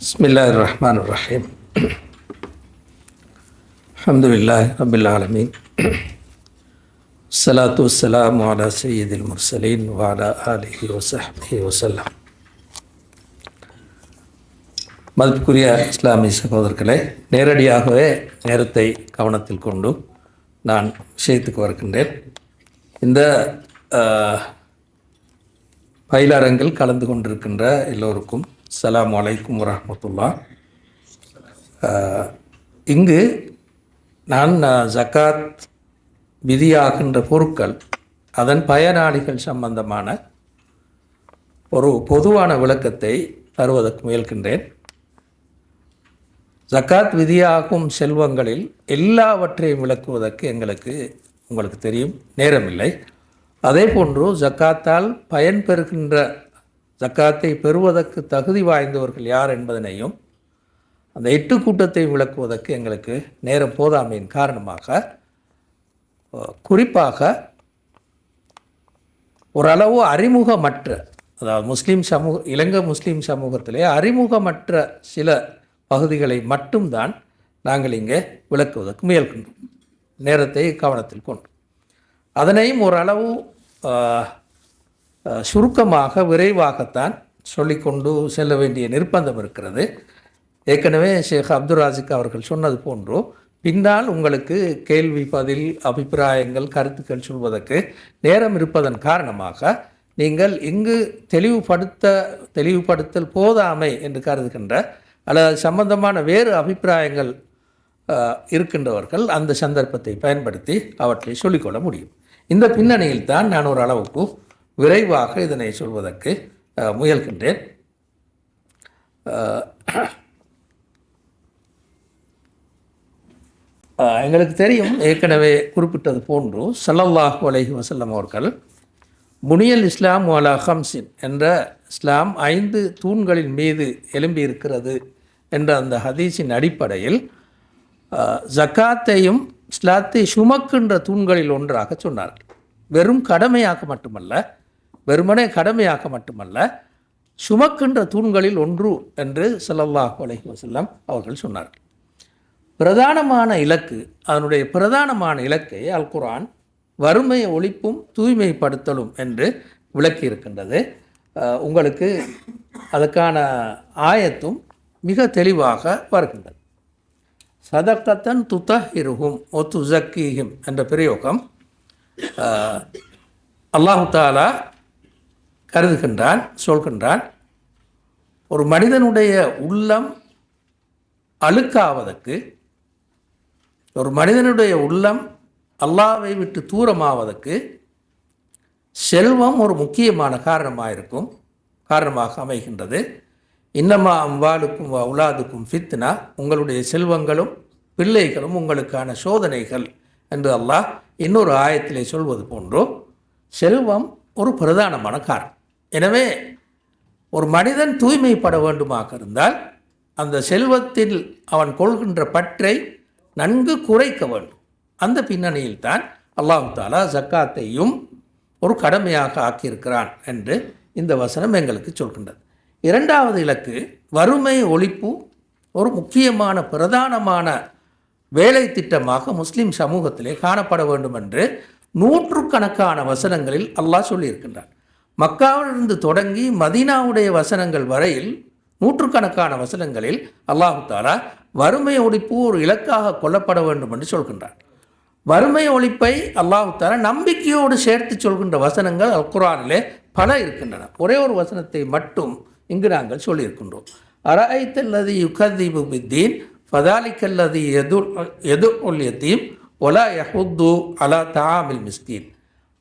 பிஸ்மில்லாஹிர் ரஹ்மானிர் ரஹீம். அல்ஹம்துலில்லாஹி ரப்பில் ஆலமீன். ஸலாத்து வஸ்ஸலாமு அலா சய்யிதில் முர்ஸலீன் வ அலா ஆலிஹி வ ஸஹ்பிஹி வஸல்லம். மதிப்புக்குரிய இஸ்லாமிய சகோதரர்களே, நேரடியாகவே நேரத்தை கவனத்தில் கொண்டு நான் விஷயத்துக்கு வருகின்றேன். இந்த பயிலரங்கில் கலந்து கொண்டிருக்கின்ற எல்லோருக்கும் அஸ்ஸலாமு அலைக்கும் வரஹ்மத்துல்லாஹ். இங்கு நான் ஜக்காத் விதியாகின்ற பொருட்கள், அதன் பயனாளிகள் சம்பந்தமான ஒரு பொதுவான விளக்கத்தை தருவதற்கு முயல்கின்றேன். ஜக்காத் விதியாகும் செல்வங்களில் எல்லாவற்றையும் விளக்குவதற்கு உங்களுக்கு தெரியும், நேரமில்லை. அதே போன்று ஜக்காத்தால் பயன் பெறுகின்ற, ஜக்காத்தை பெறுவதற்கு தகுதி வாய்ந்தவர்கள் யார் என்பதனையும், அந்த 8 கூட்டத்தை விளக்குவதற்கு எங்களுக்கு நேரம் போதாமையின் காரணமாக குறிப்பாக ஓரளவு அறிமுகமற்ற, அதாவது இலங்கை முஸ்லீம் சமூகத்திலே அறிமுகமற்ற சில பகுதிகளை மட்டும்தான் நாங்கள் இங்கே விளக்குவதற்கு முயல்கின்றோம், நேரத்தை கவனத்தில் கொண்டு. அதனையும் ஓரளவு சுருக்கமாக விரைவாகத்தான் சொல்லிக்கொண்டு செல்ல வேண்டிய நிர்பந்தம் இருக்கிறது. ஏற்கனவே ஷேக் அப்துல் ராசிக் அவர்கள் சொன்னது போன்று பின்னால் உங்களுக்கு கேள்வி பதில், அபிப்பிராயங்கள், கருத்துக்கள் சொல்வதற்கு நேரம் இருப்பதன் காரணமாக நீங்கள் இங்கு தெளிவுபடுத்தல் போதாமை என்று கருதுகின்ற அல்லது சம்பந்தமான வேறு அபிப்பிராயங்கள் இருக்கின்றவர்கள் அந்த சந்தர்ப்பத்தை பயன்படுத்தி அவற்றை சொல்லிக்கொள்ள முடியும். இந்த பின்னணியில் தான் நான் ஒரு அளவுக்கு விரைவாக இதனை சொல்வதற்கு முயல்கின்றேன். எங்களுக்கு தெரியும், ஏற்கனவே குறிப்பிட்டது போன்று ஸல்லல்லாஹு அலைஹி வஸல்லம் அவர்கள் புனியல் இஸ்லாம் அலா ஹம்ஸின் என்ற இஸ்லாம் 5 தூண்களின் மீது எழும்பியிருக்கிறது என்ற அந்த ஹதீஸின் அடிப்படையில் ஜக்காத்தையும் இஸ்லாத்தை சுமக்கின்ற தூண்களில் ஒன்றாக சொன்னார்கள். வெறுமனே கடமையாக மட்டுமல்ல, சுமக்கின்ற தூண்களில் ஒன்று என்று ஸல்லல்லாஹு அலைஹி வஸல்லம் அவர்கள் சொன்னார்கள். அதனுடைய பிரதானமான இலக்கை அல் குர்ஆன் வறுமையை ஒழிப்பும் தூய்மைப்படுத்தலும் என்று விளக்கி இருக்கின்றது. உங்களுக்கு அதுக்கான ஆயத்தும் மிக தெளிவாக வருகின்றது. சதக்கத்தன் துத்தஹிருஹும் ஒ துஸக்கீஹிம் என்ற பிரயோகம் அல்லாஹு தஆலா சொல்கின்றான், ஒரு மனிதனுடைய உள்ளம் அழுக்காவதற்கு, ஒரு மனிதனுடைய உள்ளம் அல்லாஹ்வை விட்டு தூரமாவதற்கு செல்வம் ஒரு முக்கியமான காரணமாக அமைகின்றது. இன்னமா அம்வாலுக்கும் உலாதுக்கும் ஃபித்னா, உங்களுடைய செல்வங்களும் பிள்ளைகளும் உங்களுக்கான சோதனைகள் என்று அல்லாஹ் இன்னொரு ஆயத்திலே சொல்வது போன்றோ செல்வம் ஒரு பிரதானமான காரணம். எனவே ஒரு மனிதன் தூய்மைப்பட வேண்டுமாக இருந்தால் அந்த செல்வத்தில் அவன் கொள்கின்ற பற்றை நன்கு குறைக்க வேண்டும். அந்த பின்னணியில் தான் அல்லாஹ் தஆலா ஜக்காத்தையும் ஒரு கடமையாக ஆக்கியிருக்கிறான் என்று இந்த வசனம் எங்களுக்கு சொல்கின்றது. இரண்டாவது இலக்கு வறுமை ஒழிப்பு ஒரு முக்கியமான பிரதானமான வேலை திட்டமாக முஸ்லிம் சமூகத்திலே காணப்பட வேண்டும் என்று நூற்றுக்கணக்கான வசனங்களில் அல்லாஹ் சொல்லியிருக்கின்றான். மக்காவிலிருந்து தொடங்கி மதீனாவுடைய வசனங்கள் வரையில் நூற்றுக்கணக்கான வசனங்களில் அல்லாஹு தஆலா வறுமை ஒழிப்பு ஒரு இலக்காக கொள்ளப்பட வேண்டும் என்று சொல்கின்றான். வறுமை ஒழிப்பை அல்லாஹு தஆலா நம்பிக்கையோடு சேர்த்து சொல்கின்ற வசனங்கள் அல் குர்ஆனிலே பல இருக்கின்றன. ஒரே ஒரு வசனத்தை மட்டும் இங்கு நாங்கள் சொல்லியிருக்கின்றோம். அரஐத்தல்லதி யுகதிபு பித்தீன் ஃபதாலிக்கல்லதி யதுல் யதீம் ஒலா யஹுத்து அலா தஆமில் மிஸ்கீன்.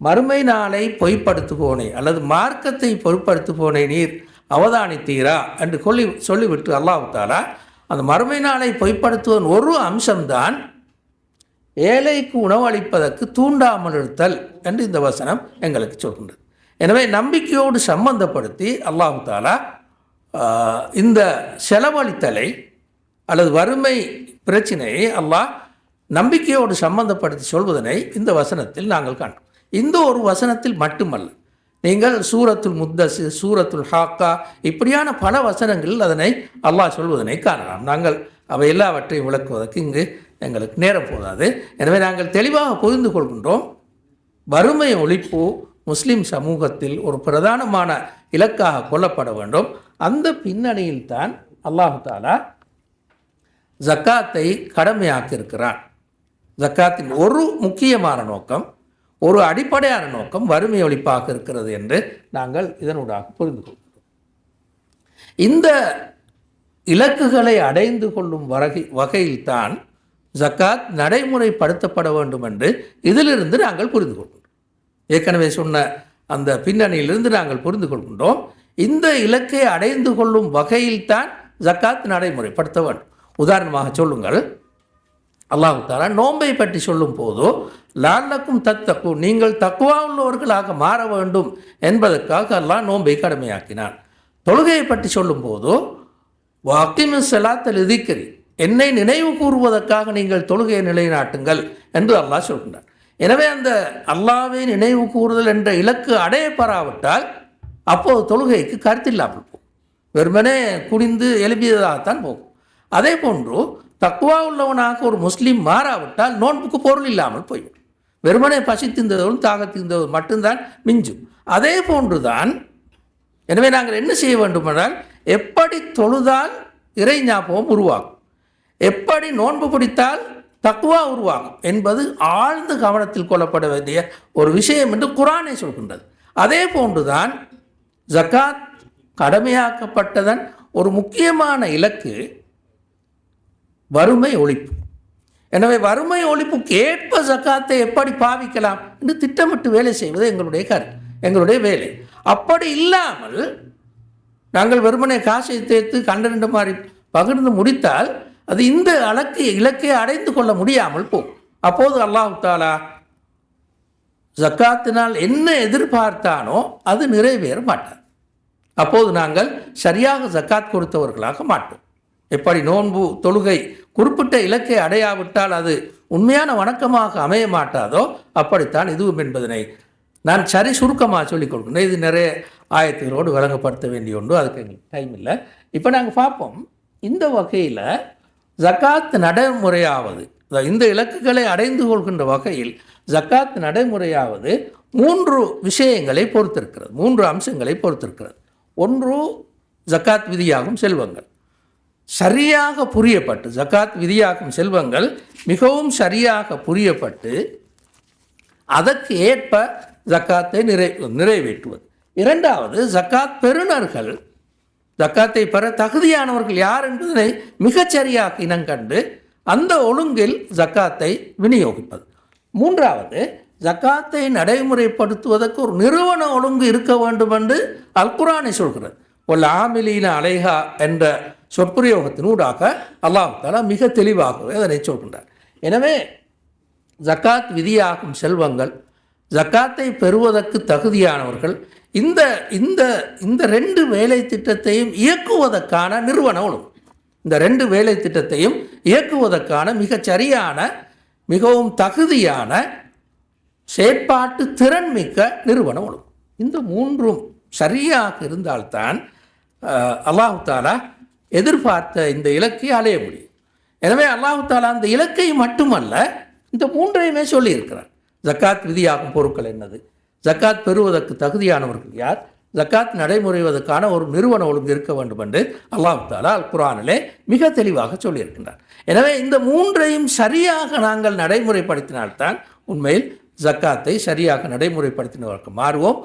மறுமை நாளை பொய்ப்படுத்துவோனே அல்லது மார்க்கத்தை பொய்ப்படுத்துவோனே நீர் அவதானித்தீரா என்று சொல்லிவிட்டு அல்லாஹ் தஆலா அந்த மறுமை நாளை பொய்ப்படுத்துவதன் ஒரு அம்சம்தான் ஏழைக்கு உணவளிப்பதற்கு தூண்டாமல் இருத்தல் என்று இந்த வசனம் எங்களுக்கு சொல்கின்றது. எனவே நம்பிக்கையோடு சம்பந்தப்படுத்தி அல்லாஹ் தஆலா இந்த செலவழித்தலை அல்லது வறுமை பிரச்சினையை அல்லாஹ் நம்பிக்கையோடு சம்பந்தப்படுத்தி சொல்வதனை இந்த வசனத்தில் நாங்கள் காண்கிறோம். இந்த ஒரு வசனத்தில் மட்டுமல்ல, நீங்கள் சூரத்துல் முத்தஸிர், சூரத்துல் ஹாக்கா இப்படியான பல வசனங்களில் அதனை அல்லாஹ் சொல்வதனை காணலாம். நாங்கள் அவை எல்லாவற்றையும் விளக்குவதற்கு இங்கு எங்களுக்கு நேரம் போதாது. எனவே நாங்கள் தெளிவாக புரிந்து கொள்கின்றோம், வறுமை ஒழிப்பு முஸ்லிம் சமூகத்தில் ஒரு பிரதானமான இலக்காக கொள்ளப்பட வேண்டும். அந்த பின்னணியில் தான் அல்லாஹு தாலா ஜக்காத்தை கடமையாக்கியிருக்கிறான். ஜக்காத்தின் ஒரு முக்கியமான நோக்கம், ஒரு அடிப்படையான நோக்கம் வறுமை ஒழிப்பாக இருக்கிறது என்று நாங்கள் இதனூடாக புரிந்து கொள்கிறோம். இந்த இலக்குகளை அடைந்து கொள்ளும் வகையில்தான் ஜக்காத் நடைமுறைப்படுத்தப்பட வேண்டும் என்று இதிலிருந்து நாங்கள் புரிந்து கொள்கின்றோம். ஏற்கனவே சொன்ன அந்த பின்னணியிலிருந்து நாங்கள் புரிந்து கொள்கின்றோம், இந்த இலக்கை அடைந்து கொள்ளும் வகையில்தான் ஜக்காத் நடைமுறைப்படுத்த வேண்டும். உதாரணமாக சொல்லுங்கள், அல்லாஹு தஆலா நோன்பை பற்றி சொல்லும் போதோ லஅல்லக்கும் தத்தகு, நீங்கள் தக்வா உள்ளவர்களாக மாற வேண்டும் என்பதற்காக அல்லாஹ் நோன்பை கடமையாக்கினான். தொழுகையை பற்றி சொல்லும் போதோ வஅகிமிஸ் ஸலாத்த லிதிக்ரி, என்னை நினைவு கூறுவதற்காக நீங்கள் தொழுகையை நிலைநாட்டுங்கள் என்று அல்லாஹ் சொல்கின்றார். எனவே அந்த அல்லாஹ்வை நினைவு கூறுதல் என்ற இலக்கு அடையப்படாவிட்டால் அப்போது தொழுகைக்கு கருத்தில்லாமல் போகும், வெறுமனே குடிந்து எழுப்பியதாகத்தான் போகும். அதே போன்று தக்வா உள்ளவனாக ஒரு முஸ்லீம் மாறாவிட்டால் நோன்புக்கு பொருள் இல்லாமல் போய்விடும், வெறுமனே பசித்திருந்தவரும் தாகத்திருந்தவரும் மட்டும்தான் மிஞ்சும். அதே போன்றுதான். எனவே நாங்கள் என்ன செய்ய வேண்டுமென்றால், எப்படி தொழுதால் இறை ஞாபகம் உருவாகும், எப்படி நோன்பு பிடித்தால் தக்வா உருவாகும் என்பது ஆழ்ந்து கவனத்தில் கொள்ளப்பட வேண்டிய ஒரு விஷயம் என்று குர்ஆனே சொல்கின்றது. அதே போன்றுதான் ஜக்காத் கடமையாக்கப்பட்டதன் ஒரு முக்கியமான இலக்கு வறுமை ஒழிப்பு. எனவே வறுமை ஒழிப்புக்கு ஏற்ப ஜக்காத்தை எப்படி பாவிக்கலாம் என்று திட்டமிட்டு வேலை செய்வது எங்களுடைய எங்களுடைய வேலை. அப்படி இல்லாமல் நாங்கள் வெறுமனே காசை தேர்த்து கண்டறிந்த மாதிரி பகிர்ந்து முடித்தால் அது இந்த இலக்கை அடைந்து கொள்ள முடியாமல் போகும். அப்போது அல்லாஹ் தஆலா ஜக்காத்தினால் என்ன எதிர்பார்த்தானோ அது நிறைவேற மாட்டார். அப்போது நாங்கள் சரியாக ஜக்காத் கொடுத்தவர்களாக மாட்டோம். எப்படி நோன்பு தொழுகை குறிப்பிட்ட இலக்கை அடையாவிட்டால் அது உண்மையான வணக்கமாக அமைய மாட்டாதோ அப்படித்தான் இதுவும் என்பதனை நான் சரி சுருக்கமாக சொல்லிக் கொடுக்கணும். இது நிறைய ஆயத்துகளோடு விளங்கப்படுத்த வேண்டிய ஒன்று, அதுக்கு எங்களுக்கு டைம் இல்லை. இப்போ நாங்கள் பார்ப்போம், இந்த வகையில் ஜக்காத் நடைமுறையாவது, இந்த இலக்குகளை அடைந்து கொள்கின்ற வகையில் ஜக்காத் நடைமுறையாவது 3 விஷயங்களை பொறுத்திருக்கிறது, 3 அம்சங்களை பொறுத்திருக்கிறது. ஒன்று, ஜக்காத் விதியாகும் செல்வங்கள் சரியாக புரியப்பட்டு, ஜக்காத் விதியாகும் செல்வங்கள் மிகவும் சரியாக புரியப்பட்டு அதற்கு ஏற்ப ஜக்காத்தை நிறைவேற்றுவது. இரண்டாவது, ஜக்காத் பெறுநர்கள், ஜக்காத்தை பெற தகுதியானவர்கள் யார் என்பதனை மிகச்சரியாக இனங்கண்டு அந்த ஒழுங்கில் ஜக்காத்தை விநியோகிப்பது. மூன்றாவது, ஜக்காத்தை நடைமுறைப்படுத்துவதற்கு ஒரு நிறுவன ஒழுங்கு இருக்க வேண்டும் என்று அல் குர்ஆனை சொல்கிறது. ஒல் ஆமிலீன அலைஹா என்ற சொற்பிரயோகத்தினூடாக அல்லாஹ் தஆலா மிக தெளிவாகவே அதனை சொல்கின்றார். எனவே ஜக்காத் விதியாகும் செல்வங்கள், ஜக்காத்தை பெறுவதற்கு தகுதியானவர்கள், இந்த இந்த இந்த 2 வேலை திட்டத்தையும் இயக்குவதற்கான நிறுவன ஒழுங்கு, இந்த 2 வேலை திட்டத்தையும் இயக்குவதற்கான மிகச்சரியான மிகவும் தகுதியான செயற்பாட்டு திறன்மிக்க நிறுவன ஒழுங்கு, இந்த 3ம் சரியாக இருந்தால்தான் அல்லாஹ் தஆலா எதிர்பார்த்த இந்த இலக்கை அடைய முடியும். எனவே அல்லாஹ் தஆலா அந்த இலக்கை மட்டுமல்ல இந்த 3ஐயுமே சொல்லியிருக்கிறார். ஜக்காத் விதியாகும் பொருட்கள் என்னது, ஜக்காத் பெறுவதற்கு தகுதியானவர்கள் யார், ஜக்காத் நடைமுறைவதற்கான ஒரு நிறுவன ஒழுங்கு இருக்க வேண்டும் என்று அல்லாஹ் தஆலா அல் குர்ஆனிலே மிக தெளிவாக சொல்லியிருக்கின்றார். எனவே இந்த 3ஐயும் சரியாக நாங்கள் நடைமுறைப்படுத்தினால்தான் உண்மையில் ஜக்காத்தை சரியாக நடைமுறைப்படுத்தினவർക്ക് மாறுவோம்.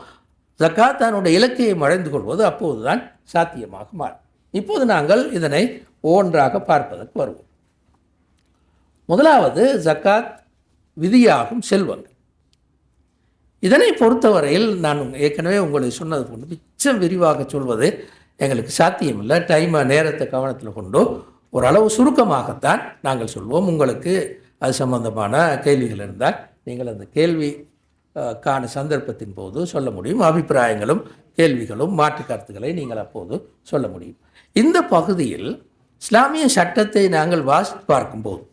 ஜக்காத் தன்னுடைய இலக்கையை அடைந்து கொள்வது அப்போதுதான் சாத்தியமாக மாறும். இப்போது நாங்கள் இதனை ஒவ்வொன்றாக பார்ப்பதற்கு வருவோம். முதலாவது, ஜக்காத் விதியாகும் செல்வங்கள். இதனை பொறுத்தவரையில் நான் ஏற்கனவே உங்களுக்கு சொன்னது போன்று மிச்சம் விரிவாக சொல்வது எங்களுக்கு சாத்தியமில்லை. நேரத்தை கவனத்தில் கொண்டு ஓரளவு சுருக்கமாகத்தான் நாங்கள் சொல்வோம். உங்களுக்கு அது சம்பந்தமான கேள்விகள் இருந்தால் நீங்கள் அந்த கேள்விக்கான சந்தர்ப்பத்தின் போது சொல்ல முடியும். அபிப்பிராயங்களும் கேள்விகளும் மாற்று கருத்துக்களை நீங்கள் அப்போது சொல்ல முடியும். இந்த பகுதியில் இஸ்லாமிய சட்டத்தை நாங்கள் வாசித்து பார்க்கும்போது,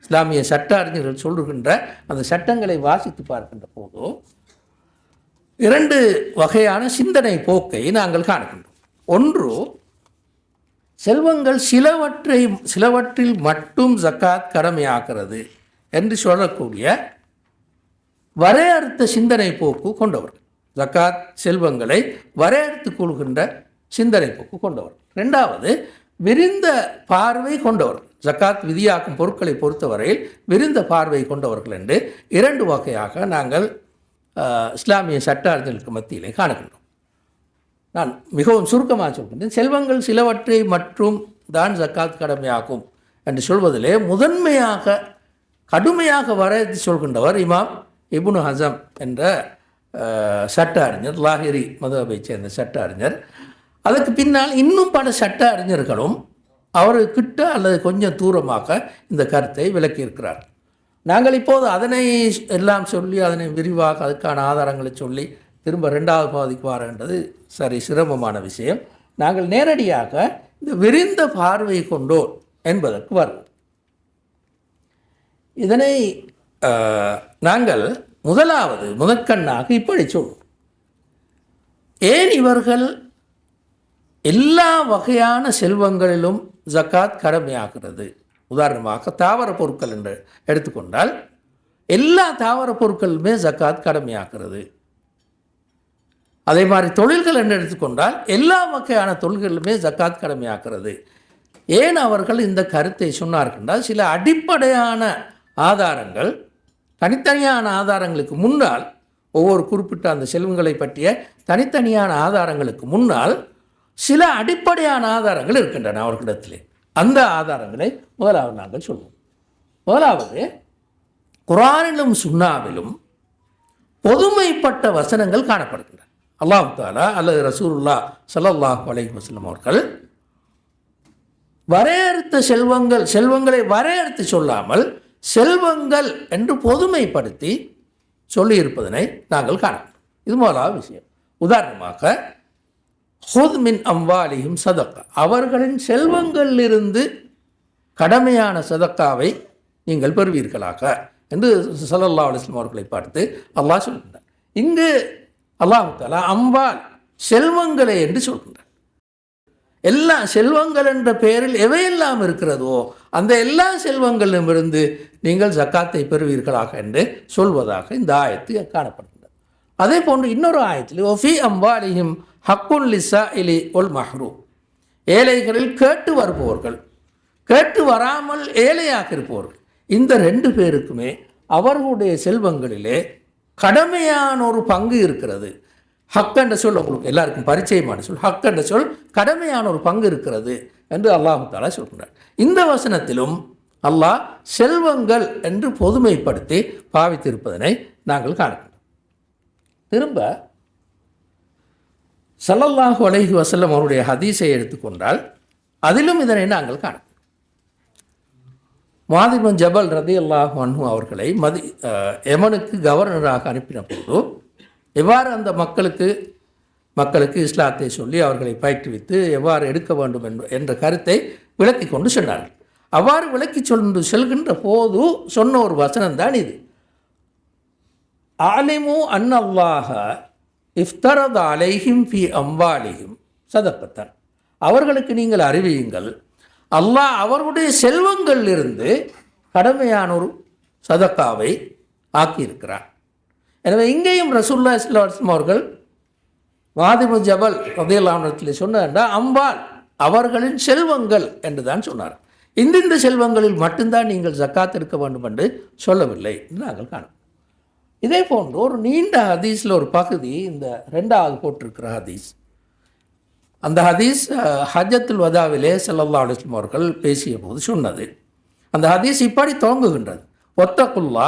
இஸ்லாமிய சட்ட அறிஞர்கள் சொல்லுகின்ற அந்த சட்டங்களை வாசித்து பார்க்கின்ற போதோ 2 வகையான சிந்தனை போக்கை நாங்கள் காணுகின்றோம். ஒன்று, செல்வங்கள் சிலவற்றில் மட்டும் ஜக்காத் கடமையாகிறது என்று சொல்லக்கூடிய வரையறுத்த சிந்தனை போக்கு கொண்டவர்கள். ஜக்காத் செல்வங்களை வரையறுத்து கொள்கின்ற சிந்தனை போக்கு கொண்டவர்கள். 2வது, விரிந்த பார்வை கொண்டவர்கள். ஜக்காத் விதியாக்கும் பொருட்களை பொறுத்தவரையில் விரிந்த பார்வை கொண்டவர்கள் என்று 2 வகையாக நாங்கள் இஸ்லாமிய சட்ட அறிஞர்களுக்கு மத்தியிலே காணுகின்றோம். நான் மிகவும் சுருக்கமாக சொல்கின்றேன். செல்வங்கள் சிலவற்றை மட்டும் தான் ஜக்காத் கடமையாகும் என்று சொல்வதிலே முதன்மையாக கடுமையாக வரையறுத்து சொல்கின்றவர் இமாம் இப்னு ஹஸம் என்ற சட்ட அறிஞர், லாஹிரி மதஹபை சேர்ந்த சட்ட அறிஞர். அதற்கு பின்னால் இன்னும் பல சட்ட அறிஞர்களும் அவர்கிட்ட அல்லது கொஞ்சம் தூரமாக இந்த கருத்தை விளக்கியிருக்கிறார். நாங்கள் இப்போது அதனை எல்லாம் சொல்லி அதனை விரிவாக அதுக்கான ஆதாரங்களை சொல்லி திரும்ப 2வது பகுதிக்கு வரன்றது சரி சிரமமான விஷயம். நாங்கள் நேரடியாக இந்த விரிந்த பார்வை கொண்டோர் என்பதற்கு வரும். இதனை நாங்கள் முதற்கண்ணாக இப்படி சொல்வோம். ஏன் இவர்கள் எல்லா வகையான செல்வங்களிலும் ஜக்காத் கடமையாகிறது? உதாரணமாக தாவர பொருட்கள் என்று எடுத்துக்கொண்டால் எல்லா தாவர பொருட்களுமே ஜக்காத் கடமையாகிறது. அதே மாதிரி தொழில்கள் என்று எடுத்துக்கொண்டால் எல்லா வகையான தொழில்களுமே ஜக்காத் கடமையாகிறது. ஏன் அவர்கள் இந்த கருத்தை சொன்னார்கள் என்றால், சில அடிப்படையான ஆதாரங்கள், தனித்தனியான ஆதாரங்களுக்கு முன்னால், ஒவ்வொரு குறிப்பிட்ட அந்த செல்வங்களை பற்றிய தனித்தனியான ஆதாரங்களுக்கு முன்னால் சில அடிப்படையான ஆதாரங்கள் இருக்கின்றன அவர்களிடத்திலே. அந்த ஆதாரங்களை முதலாவது நாங்கள் சொல்வோம். முதலாவது, குர்ஆனிலும் சுன்னாவிலும் பொதுமைப்பட்ட வசனங்கள் காணப்படுகின்றன. அல்லாஹ் தஆலா அல்லது ரசூலுல்லாஹ் ஸல்லல்லாஹு அலைஹி வஸல்லம் அவர்கள் வரையறுத்த செல்வங்களை வரையறுத்து சொல்லாமல் செல்வங்கள் என்று பொதுமைப்படுத்தி சொல்லியிருப்பதனை நாங்கள் காணலாம். இது முதலாவது விஷயம். உதாரணமாக, ஹுத் மின் அம்வாலிஹிம் சதக்கா, அவர்களின் செல்வங்களிலிருந்து கடமையான சதக்காவை நீங்கள் பெறுவீர்களாக என்று ஸல்லல்லாஹு அலைஹி வஸல்லம் அவர்களை பார்த்து அல்லாஹ் சொல்கின்றார். இங்கு அல்லாஹ் தஆலா அம்வால் செல்வங்களை என்று சொல்கின்றார். எல்லா செல்வங்கள் என்ற பெயரில் எவையெல்லாம் இருக்கிறதோ அந்த எல்லா செல்வங்களிலுமிருந்து நீங்கள் ஜக்காத்தை பெறுவீர்களாக என்று சொல்வதாக இந்த ஆயத்து காணப்படுகின்றது. அதே போன்று இன்னொரு ஆயத்தில் ஒஃபி அம்வாலிஹிம் ஹக்குன் லிஸ்ஸாயிலி வல் மஹ்ரூம், ஏழைகளில் கேட்டு வருபவர்கள், கேட்டு வராமல் ஏழையாக இருப்பவர்கள், இந்த 2 பேருக்குமே அவர்களுடைய செல்வங்களிலே கடமையான ஒரு பங்கு இருக்கிறது. ஹக் என்ற சொல் உங்களுக்கு எல்லாருக்கும் பரிச்சயமான சொல். ஹக் என்ற சொல் கடமையான ஒரு பங்கு இருக்கிறது என்று அல்லாஹ் தஆலா சொல்கிறார். இந்த வசனத்திலும் அல்லாஹ் செல்வங்கள் என்று பொதுமைப்படுத்தி பாவித்திருப்பதனை நாங்கள் காணலாம். திரும்ப ஸல்லல்லாஹு அலைஹி வஸல்லம் அவருடைய ஹதீஸை எடுத்துக்கொண்டால் அதிலும் இதனை நாங்கள் காணலாம். முஆத் இப்னு ஜபல் ரலியல்லாஹு அன்ஹு அவர்களை யமனுக்கு கவர்னராக அனுப்பின போது எவ்வாறு அந்த மக்களுக்கு இஸ்லாத்தை சொல்லி அவர்களை பயிற்றுவித்து எவ்வாறு எடுக்க வேண்டும் என்ற கருத்தை விளக்கி கொண்டு சொன்னார்கள். அவ்வாறு விளக்கி செல்கின்ற போது சொன்ன ஒரு வசனம்தான் இது. ஆலிமு அன்னல்லாஹ இஃப்தரத அலைஹிம் ஃபி அம்வாலிஹிம் சதக்கத்தன், அவர்களுக்கு நீங்கள் அறிவியுங்கள், அல்லாஹ் அவர்களுடைய செல்வங்களிலிருந்து கடமையான ஒரு சதக்காவை ஆக்கியிருக்கிறார். எனவே இங்கேயும் ரசூலுல்லாஹி ஸல்லல்லாஹு அலைஹி வஸல்லம் அவர்கள் முஆத் இப்னு ஜபல் ரலியல்லாஹு அன்ஹு சொன்னார்னா அம்வால் அவர்களின் செல்வங்கள் என்று தான் சொன்னார். இந்த செல்வங்களில் மட்டும்தான் நீங்கள் ஜக்காத் எடுக்க வேண்டும் என்று சொல்லவில்லை என்று நாங்கள் காணோம். இதே போன்று ஒரு நீண்ட ஹதீஸில் ஒரு பகுதி இந்த 2வது போட்டிருக்கிற ஹதீஸ். அந்த ஹதீஸ் ஹஜ்ஜத்துல் வதாவிலே ஸல்லல்லாஹு அலைஹி வஸல்லம் அவர்கள் பேசிய போது சொன்னது. அந்த ஹதீஸ் இப்படி துவங்குகின்றது. ஒத்தகுல்லா,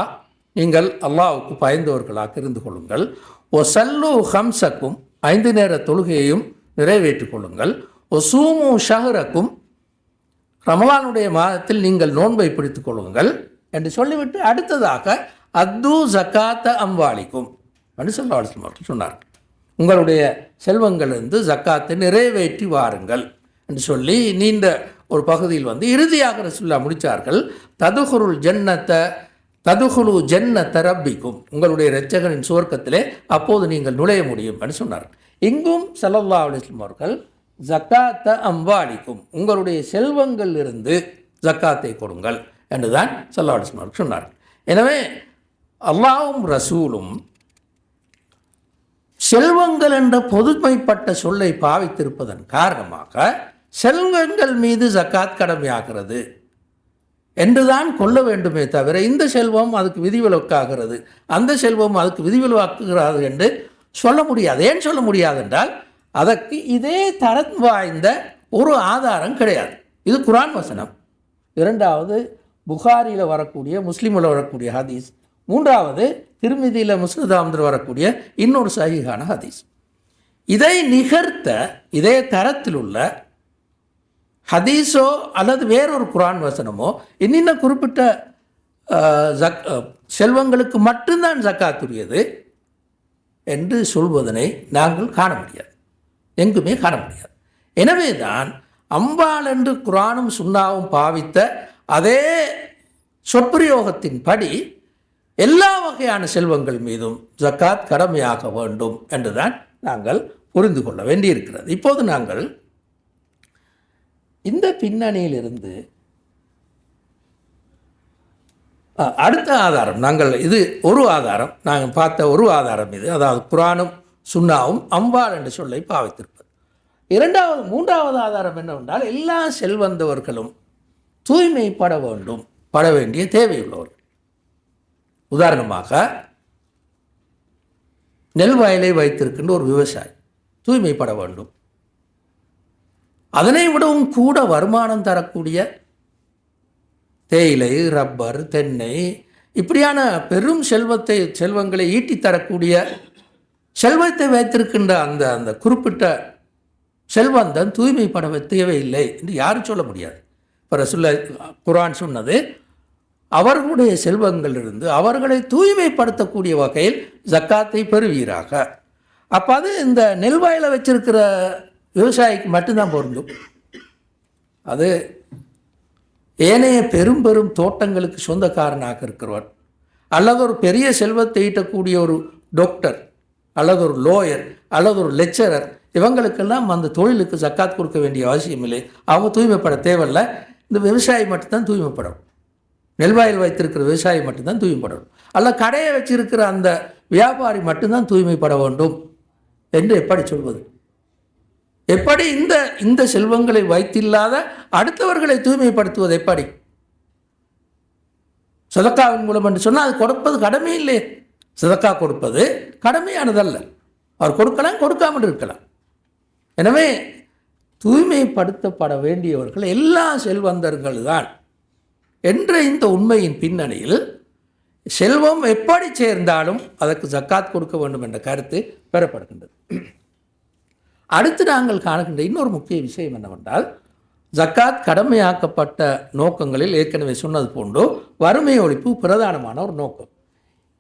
நீங்கள் அல்லாஹ்வுக்கு பயந்தவர்களாக இருந்து கொள்ளுங்கள். ஒ சல்லு ஹம்சக்கும், 5 நேர தொழுகையையும் நிறைவேற்றிக் கொள்ளுங்கள். ஒ சூமு ஷஹரக்கும், ரமலானுடைய மாதத்தில் நீங்கள் நோன்பை பிடித்துக் கொள்ளுங்கள் என்று சொல்லிவிட்டு அடுத்ததாக அத்து ஜக்காத்த அம்வாலிக்கும் என்று ஸல்லல்லாஹு அலைஹி வஸல்லம் சொன்னார். உங்களுடைய செல்வங்களிலிருந்து ஜக்காத்தை நிறைவேற்றி வாருங்கள் என்று சொல்லி நீண்ட ஒரு பகுதியில் இறுதியாக ரசூலுல்லாஹ் முடித்தார்கள். ததுஹுருல் ஜன்னத்த ததுகுலு ஜன்னத ரப்பிக்கும், உங்களுடைய இரட்சகரின் சுவர்க்கத்திலே அப்போது நீங்கள் நுழைய முடியும் என்று சொன்னார். இங்கும் ஸல்லல்லாஹு அலைஹி வஸல்லம் அவர்கள் ஜக்காத்த அம்வாலிக்கும், உங்களுடைய செல்வங்கள் இருந்து ஜக்காத்தை கொடுங்கள் என்றுதான் ஸல்லல்லாஹு அலைஹி வஸல்லம் அவர்கள் சொன்னார். எனவே அல்லாஹ்வும் ரசூலும் செல்வங்கள் என்ற பொதுமைப்பட்ட சொல்லை பாவித்திருப்பதன் காரணமாக செல்வங்கள் மீது ஜக்காத் கடமையாகிறது என்றுதான் கொள்ள வேண்டுமே தவிர, இந்த செல்வம் அதுக்கு விதிவிலக்காகிறது, அந்த செல்வம் அதுக்கு விதிவிலக்காகிறது என்று சொல்ல முடியாது. ஏன் சொல்ல முடியாது என்றால், அதற்கு இதே தரம் வாய்ந்த ஒரு ஆதாரம் கிடையாது. இது குர்ஆன் வசனம். இரண்டாவது புகாரியில் வரக்கூடிய, முஸ்லீமில் வரக்கூடிய ஹதீஸ். மூன்றாவது திருமிதியில் முஸ்னத் அஹ்மதில் வரக்கூடிய இன்னொரு சஹீஹான ஹதீஸ். இதை நிகர்த்த இதே தரத்தில் உள்ள ஹதீஸோ அல்லது வேறொரு குர்ஆன் வசனமோ இன்னின்ன குறிப்பிட்ட செல்வங்களுக்கு மட்டும்தான் ஜக்காத்துரியது என்று சொல்வதனை நாங்கள் காண முடியாது, எங்குமே காண முடியாது. எனவே தான் அம்பாள் என்று குர்ஆனும் சுன்னாவும் பாவித்த அதே சொற்பிரயோகத்தின்படி எல்லா வகையான செல்வங்கள் மீதும் ஜக்காத் கடமையாக வேண்டும் என்றுதான் நாங்கள் புரிந்து கொள்ள வேண்டியிருக்கிறது. இப்போது நாங்கள் இந்த பின்னணியிலிருந்து அடுத்த ஆதாரம், நாங்கள் இது ஒரு ஆதாரம், நாங்கள் பார்த்த ஒரு ஆதாரம் இது, அதாவது குர்ஆனும் சுன்னாவும் அம்பாள் என்ற சொல்லை பாவித்திருப்பது. மூன்றாவது ஆதாரம் என்னவென்றால், எல்லா செல்வந்தவர்களும் தூய்மைப்பட வேண்டும், பட வேண்டிய தேவையுள்ளவர்கள். உதாரணமாக நெல் வயலை வைத்திருக்கின்ற ஒரு விவசாயி தூய்மைப்பட வேண்டும். அதனை விடவும் கூட வருமானம் தரக்கூடிய தேயிலை, ரப்பர், தென்னை இப்படியான பெரும் செல்வங்களை ஈட்டி தரக்கூடிய செல்வத்தை வைத்திருக்கின்ற அந்த அந்த குறிப்பிட்ட செல்வந்தன் தூய்மைப்பட தேவையில்லை என்று யாரும் சொல்ல முடியாது. இப்போ ரசூலுல்லாஹ் குர்ஆன் சொன்னது, அவர்களுடைய செல்வங்களிலிருந்து அவர்களை தூய்மைப்படுத்தக்கூடிய வகையில் ஜக்காத்தை பெறுவீராக. அப்போ அது இந்த நெல் வயலை வச்சிருக்கிற விவசாயிக்கு மட்டும்தான் பொருந்தும். அது ஏனைய பெரும் பெரும் தோட்டங்களுக்கு சொந்தக்காரனாக இருக்கிறவர் அல்லது ஒரு பெரிய செல்வத்தை ஈட்டக்கூடிய ஒரு டாக்டர் அல்லது ஒரு லோயர் அல்லது ஒரு லெக்சரர், இவங்களுக்கெல்லாம் அந்த தொழிலுக்கு ஜக்காத் கொடுக்க வேண்டிய அவசியம் இல்லை. அவங்க தூய்மைப்பட தேவையில்லை. இந்த விவசாயி மட்டும்தான் தூய்மைப்படும். நெல்வாயில் வைத்திருக்கிற விவசாயி மட்டும்தான் தூய்மைப்படணும். அல்ல கடையை வச்சிருக்கிற அந்த வியாபாரி மட்டும்தான் தூய்மைப்பட வேண்டும் என்று எப்படி சொல்வது? எப்படி இந்த செல்வங்களை வைத்தில்லாத அடுத்தவர்களை தூய்மைப்படுத்துவது எப்படி? சதக்காவின் மூலம் என்று சொன்னால் அது கொடுப்பது கடமை இல்லை. சதக்கா கொடுப்பது கடமையானதல்ல. அவர் கொடுக்கலாம், கொடுக்காமல் இருக்கலாம். எனவே தூய்மைப்படுத்தப்பட வேண்டியவர்கள் எல்லா செல்வந்தர்கள் தான் என்ற இந்த உண்மையின் பின்னணியில் செல்வம் எப்படி சேர்ந்தாலும் அதற்கு ஜக்காத் கொடுக்க வேண்டும் என்ற கருத்து பெறப்படுகின்றது. அடுத்து நாங்கள் காணுகின்ற இன்னொரு முக்கிய விஷயம் என்னவென்றால், ஜக்காத் கடமையாக்கப்பட்ட நோக்கங்களில் ஏற்கனவே சொன்னது போன்று வறுமை ஒழிப்பு பிரதானமான ஒரு நோக்கம்.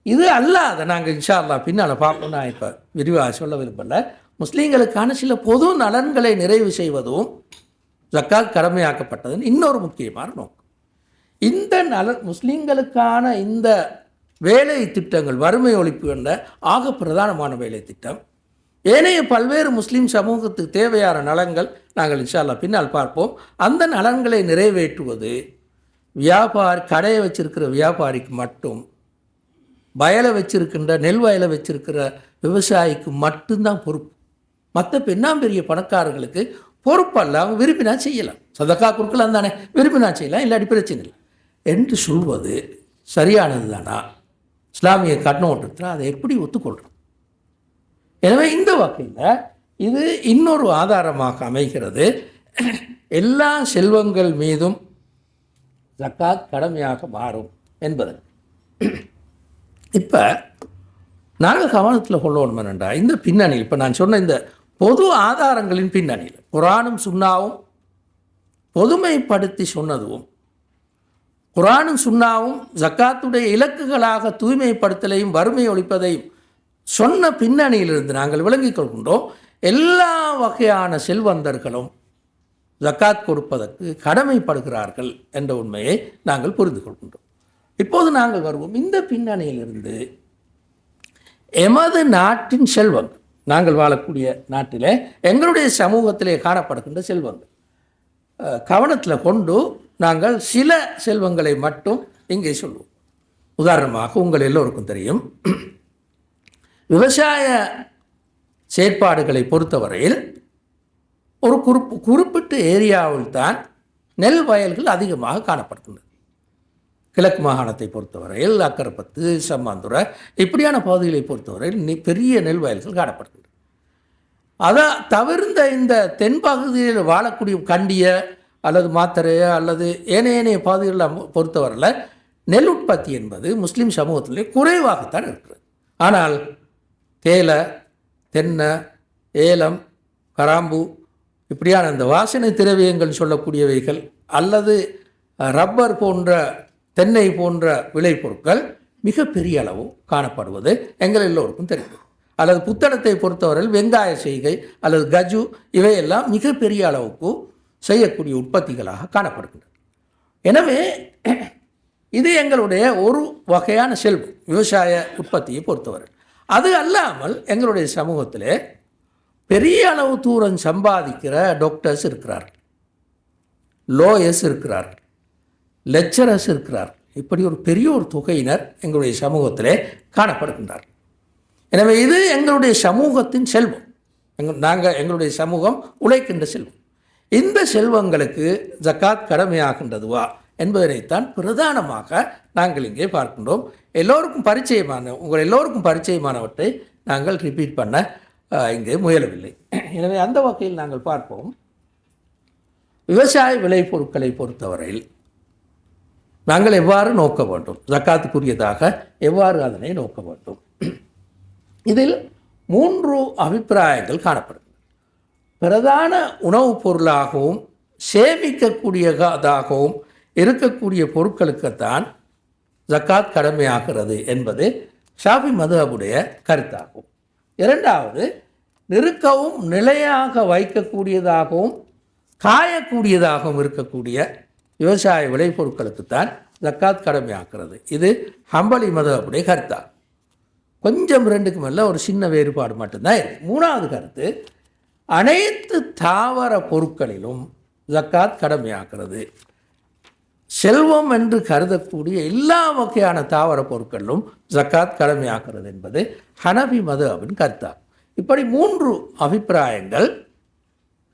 இது அல்லாத நாங்கள் இன்ஷா அல்லாஹ் பின்னால் பார்ப்போம். நான் இப்போ விரிவாக சொல்ல விரும்பல. முஸ்லீம்களுக்கான சில பொது நலன்களை நிறைவு செய்வதும் ஜக்காத் கடமையாக்கப்பட்டதுன்னு இன்னொரு முக்கியமான நோக்கம். இந்த முஸ்லீம்களுக்கான இந்த வேலை திட்டங்கள், வறுமை ஒழிப்பு என்ற ஆக பிரதானமான வேலை திட்டம், ஏனைய பல்வேறு முஸ்லீம் சமூகத்துக்கு தேவையான நலன்கள் நாங்கள் இன்ஷா அல்லாஹ் பின்னால் பார்ப்போம். அந்த நலன்களை நிறைவேற்றுவது கடையை வச்சிருக்கிற வியாபாரிக்கு மட்டும், வயலை வச்சிருக்கின்ற நெல் வயலை வச்சிருக்கிற விவசாயிக்கு மட்டும்தான் பொறுப்பு. மற்ற பெரிய பணக்காரர்களுக்கு பொறுப்பல்ல. அவங்க விரும்பினா செய்யலாம், சதக்கா கொடுக்கலாம் தானே, விரும்பினா செய்யலாம், இல்லாட்டி பிரச்சனை இல்லை என்று சொல்வது சரியானது தானா? இஸ்லாமிய கண்ணோட்டத்தில் அதை எப்படி ஒத்துக்கொள்கிறோம்? எனவே இந்த வகையில் இது இன்னொரு ஆதாரமாக அமைகிறது. எல்லா செல்வங்கள் மீதும் ஜக்காத் கடமையாக மாறும் என்பது. இப்போ நாங்கள் கவனத்தில் கொள்ளணும் என்னென்றா, இந்த பின்னணியில் இப்போ நான் சொன்ன இந்த பொது ஆதாரங்களின் பின்னணியில் குர்ஆனும் சுன்னாவும் பொதுமைப்படுத்தி சொன்னதும், குர்ஆனும் சுன்னாவும் ஜக்காத்துடைய இலக்குகளாக தூய்மைப்படுத்தலையும் வறுமை ஒழிப்பதையும் சொன்ன பின்னணியிலிருந்து நாங்கள் விளங்கிக் கொள்கின்றோம். எல்லா வகையான செல்வந்தர்களும் ஜக்காத் கொடுப்பதற்கு கடமைப்படுகிறார்கள் என்ற உண்மையை நாங்கள் புரிந்து கொள்கின்றோம். இப்போது நாங்கள் வருவோம் இந்த பின்னணியிலிருந்து எமது நாட்டின் செல்வங்கள், நாங்கள் வாழக்கூடிய நாட்டிலே எங்களுடைய சமூகத்திலே காணப்படுகின்ற செல்வங்கள் கவனத்தில் கொண்டு நாங்கள் சில செல்வங்களை மட்டும் இங்கே சொல்லுவோம். உதாரணமாக உங்கள் எல்லோருக்கும் தெரியும், விவசாய செயற்பாடுகளை பொறுத்தவரையில் ஒரு குறிப்பிட்ட ஏரியாவில் தான் நெல் வயல்கள் அதிகமாக காணப்படுகின்றன. கிழக்கு மாகாணத்தை பொறுத்தவரையில் அக்கரைப்பத்து, சம்மாந்துறை இப்படியான பகுதிகளை பொறுத்தவரையில் பெரிய நெல் வயல்கள் காணப்படுகின்றன. அதை தவிர்ந்த இந்த தென்பகுதியில் வாழக்கூடிய கண்டிய அல்லது மாத்தரை அல்லது ஏனைய பகுதிகளை பொறுத்தவரையில் நெல் உற்பத்தி என்பது முஸ்லீம் சமூகத்திலே குறைவாகத்தான் இருக்கிறது. ஆனால் தேயிலை, தென்னை, ஏலம், கராம்பு இப்படியான இந்த வாசனை திரவியங்கள் சொல்லக்கூடியவைகள் அல்லது ரப்பர் போன்ற, தென்னை போன்ற விளைபொருட்கள் மிகப்பெரிய அளவு காணப்படுவது எங்கள் எல்லோருக்கும் தெரியும். அல்லது புத்தளத்தை பொறுத்தவரையில் வெங்காய செய்கை அல்லது கஜு இவையெல்லாம் மிகப்பெரிய அளவுக்கு செய்யக்கூடிய உற்பத்திகளாக காணப்படுகின்றன. எனவே இது எங்களுடைய ஒரு வகையான செல்வம் விவசாய உற்பத்தியை பொறுத்தவரை. அது அல்லாமல் எங்களுடைய சமூகத்திலே பெரிய அளவு தூரம் சம்பாதிக்கிற டாக்டர்ஸ் இருக்கிறார்கள், லோயர்ஸ் இருக்கிறார்கள், லெக்சரர்ஸ் இருக்கிறார்கள். இப்படி ஒரு பெரிய ஒரு தொகையினர் எங்களுடைய சமூகத்திலே காணப்படுகின்றார்கள். எனவே இது எங்களுடைய சமூகத்தின் செல்வம். எங்களுடைய சமூகம் உழைக்கின்ற செல்வம். இந்த செல்வங்களுக்கு ஜக்காத் கடமையாகின்றதுவா என்பதனைத்தான் பிரதானமாக நாங்கள் இங்கே பார்க்கின்றோம். உங்கள் எல்லோருக்கும் பரிச்சயமானவற்றை நாங்கள் ரிப்பீட் பண்ண இங்கே முயலவில்லை. எனவே அந்த வகையில் நாங்கள் பார்ப்போம். விவசாய விளைபொருட்களை பொறுத்தவரையில் நாங்கள் எவ்வாறு நோக்க வேண்டும், ஜக்காத்துக்குரியதாக எவ்வாறு அதனை நோக்க வேண்டும். இதில் 3 அபிப்பிராயங்கள் காணப்படும். பிரதான உணவுப் பொருளாகவும் சேமிக்கக்கூடியதாகவும் இருக்கக்கூடிய பொருட்களுக்குத்தான் ஜக்காத் கடமையாகிறது என்பது ஷாஃபி மதுஹபுடைய கருத்தாகும். இரண்டாவது, நிறுக்கவும் நிலையாக வைக்கக்கூடியதாகவும் காயக்கூடியதாகவும் இருக்கக்கூடிய விவசாய விளைபொருட்களுக்குத்தான் ஜக்காத் கடமையாகிறது. இது ஹம்பலி மதுஹபுடைய கருத்தாகும். கொஞ்சம் ரெண்டுக்கு மேலே ஒரு சின்ன வேறுபாடு மட்டும்தான் இருக்குது. மூணாவது கருத்து, அனைத்து தாவர பொருட்களிலும் ஜக்காத் கடமையாகிறது. செல்வம் என்று கருதக்கூடிய எல்லா வகையான தாவர பொருட்களிலும் ஜக்காத் கடமையாகிறது என்பது ஹனபி மதுஹபின் கருத்தாகும். இப்படி 3 அபிப்பிராயங்கள்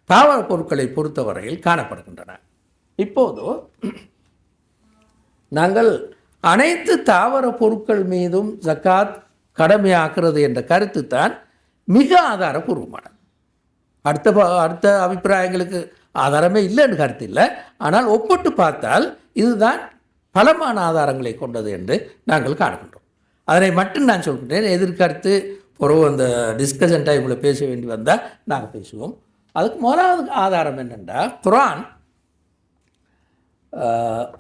தாவர பொருட்களை பொறுத்தவரையில் காணப்படுகின்றன. இப்போது நாங்கள் அனைத்து தாவர பொருட்கள் மீதும் ஜக்காத் கடமையாகிறது என்ற கருத்து தான் மிக ஆதாரபூர்வமானது. அடுத்த அபிப்பிராயங்களுக்கு ஆதாரமே இல்லைன்னு கருத்து இல்லை. ஆனால் ஒப்பிட்டு பார்த்தால் இதுதான் பலமான ஆதாரங்களை கொண்டது என்று நாங்கள் காணுகின்றோம். அதனை மட்டும் நான் சொல்கின்றேன். எதிர்கருத்து ஒரு அந்த டிஸ்கஷன் டைமில் பேச வேண்டி வந்தால் நாங்கள் பேசுவோம். அதுக்கு முதலாவது ஆதாரம் என்னென்றால், குர்ஆன்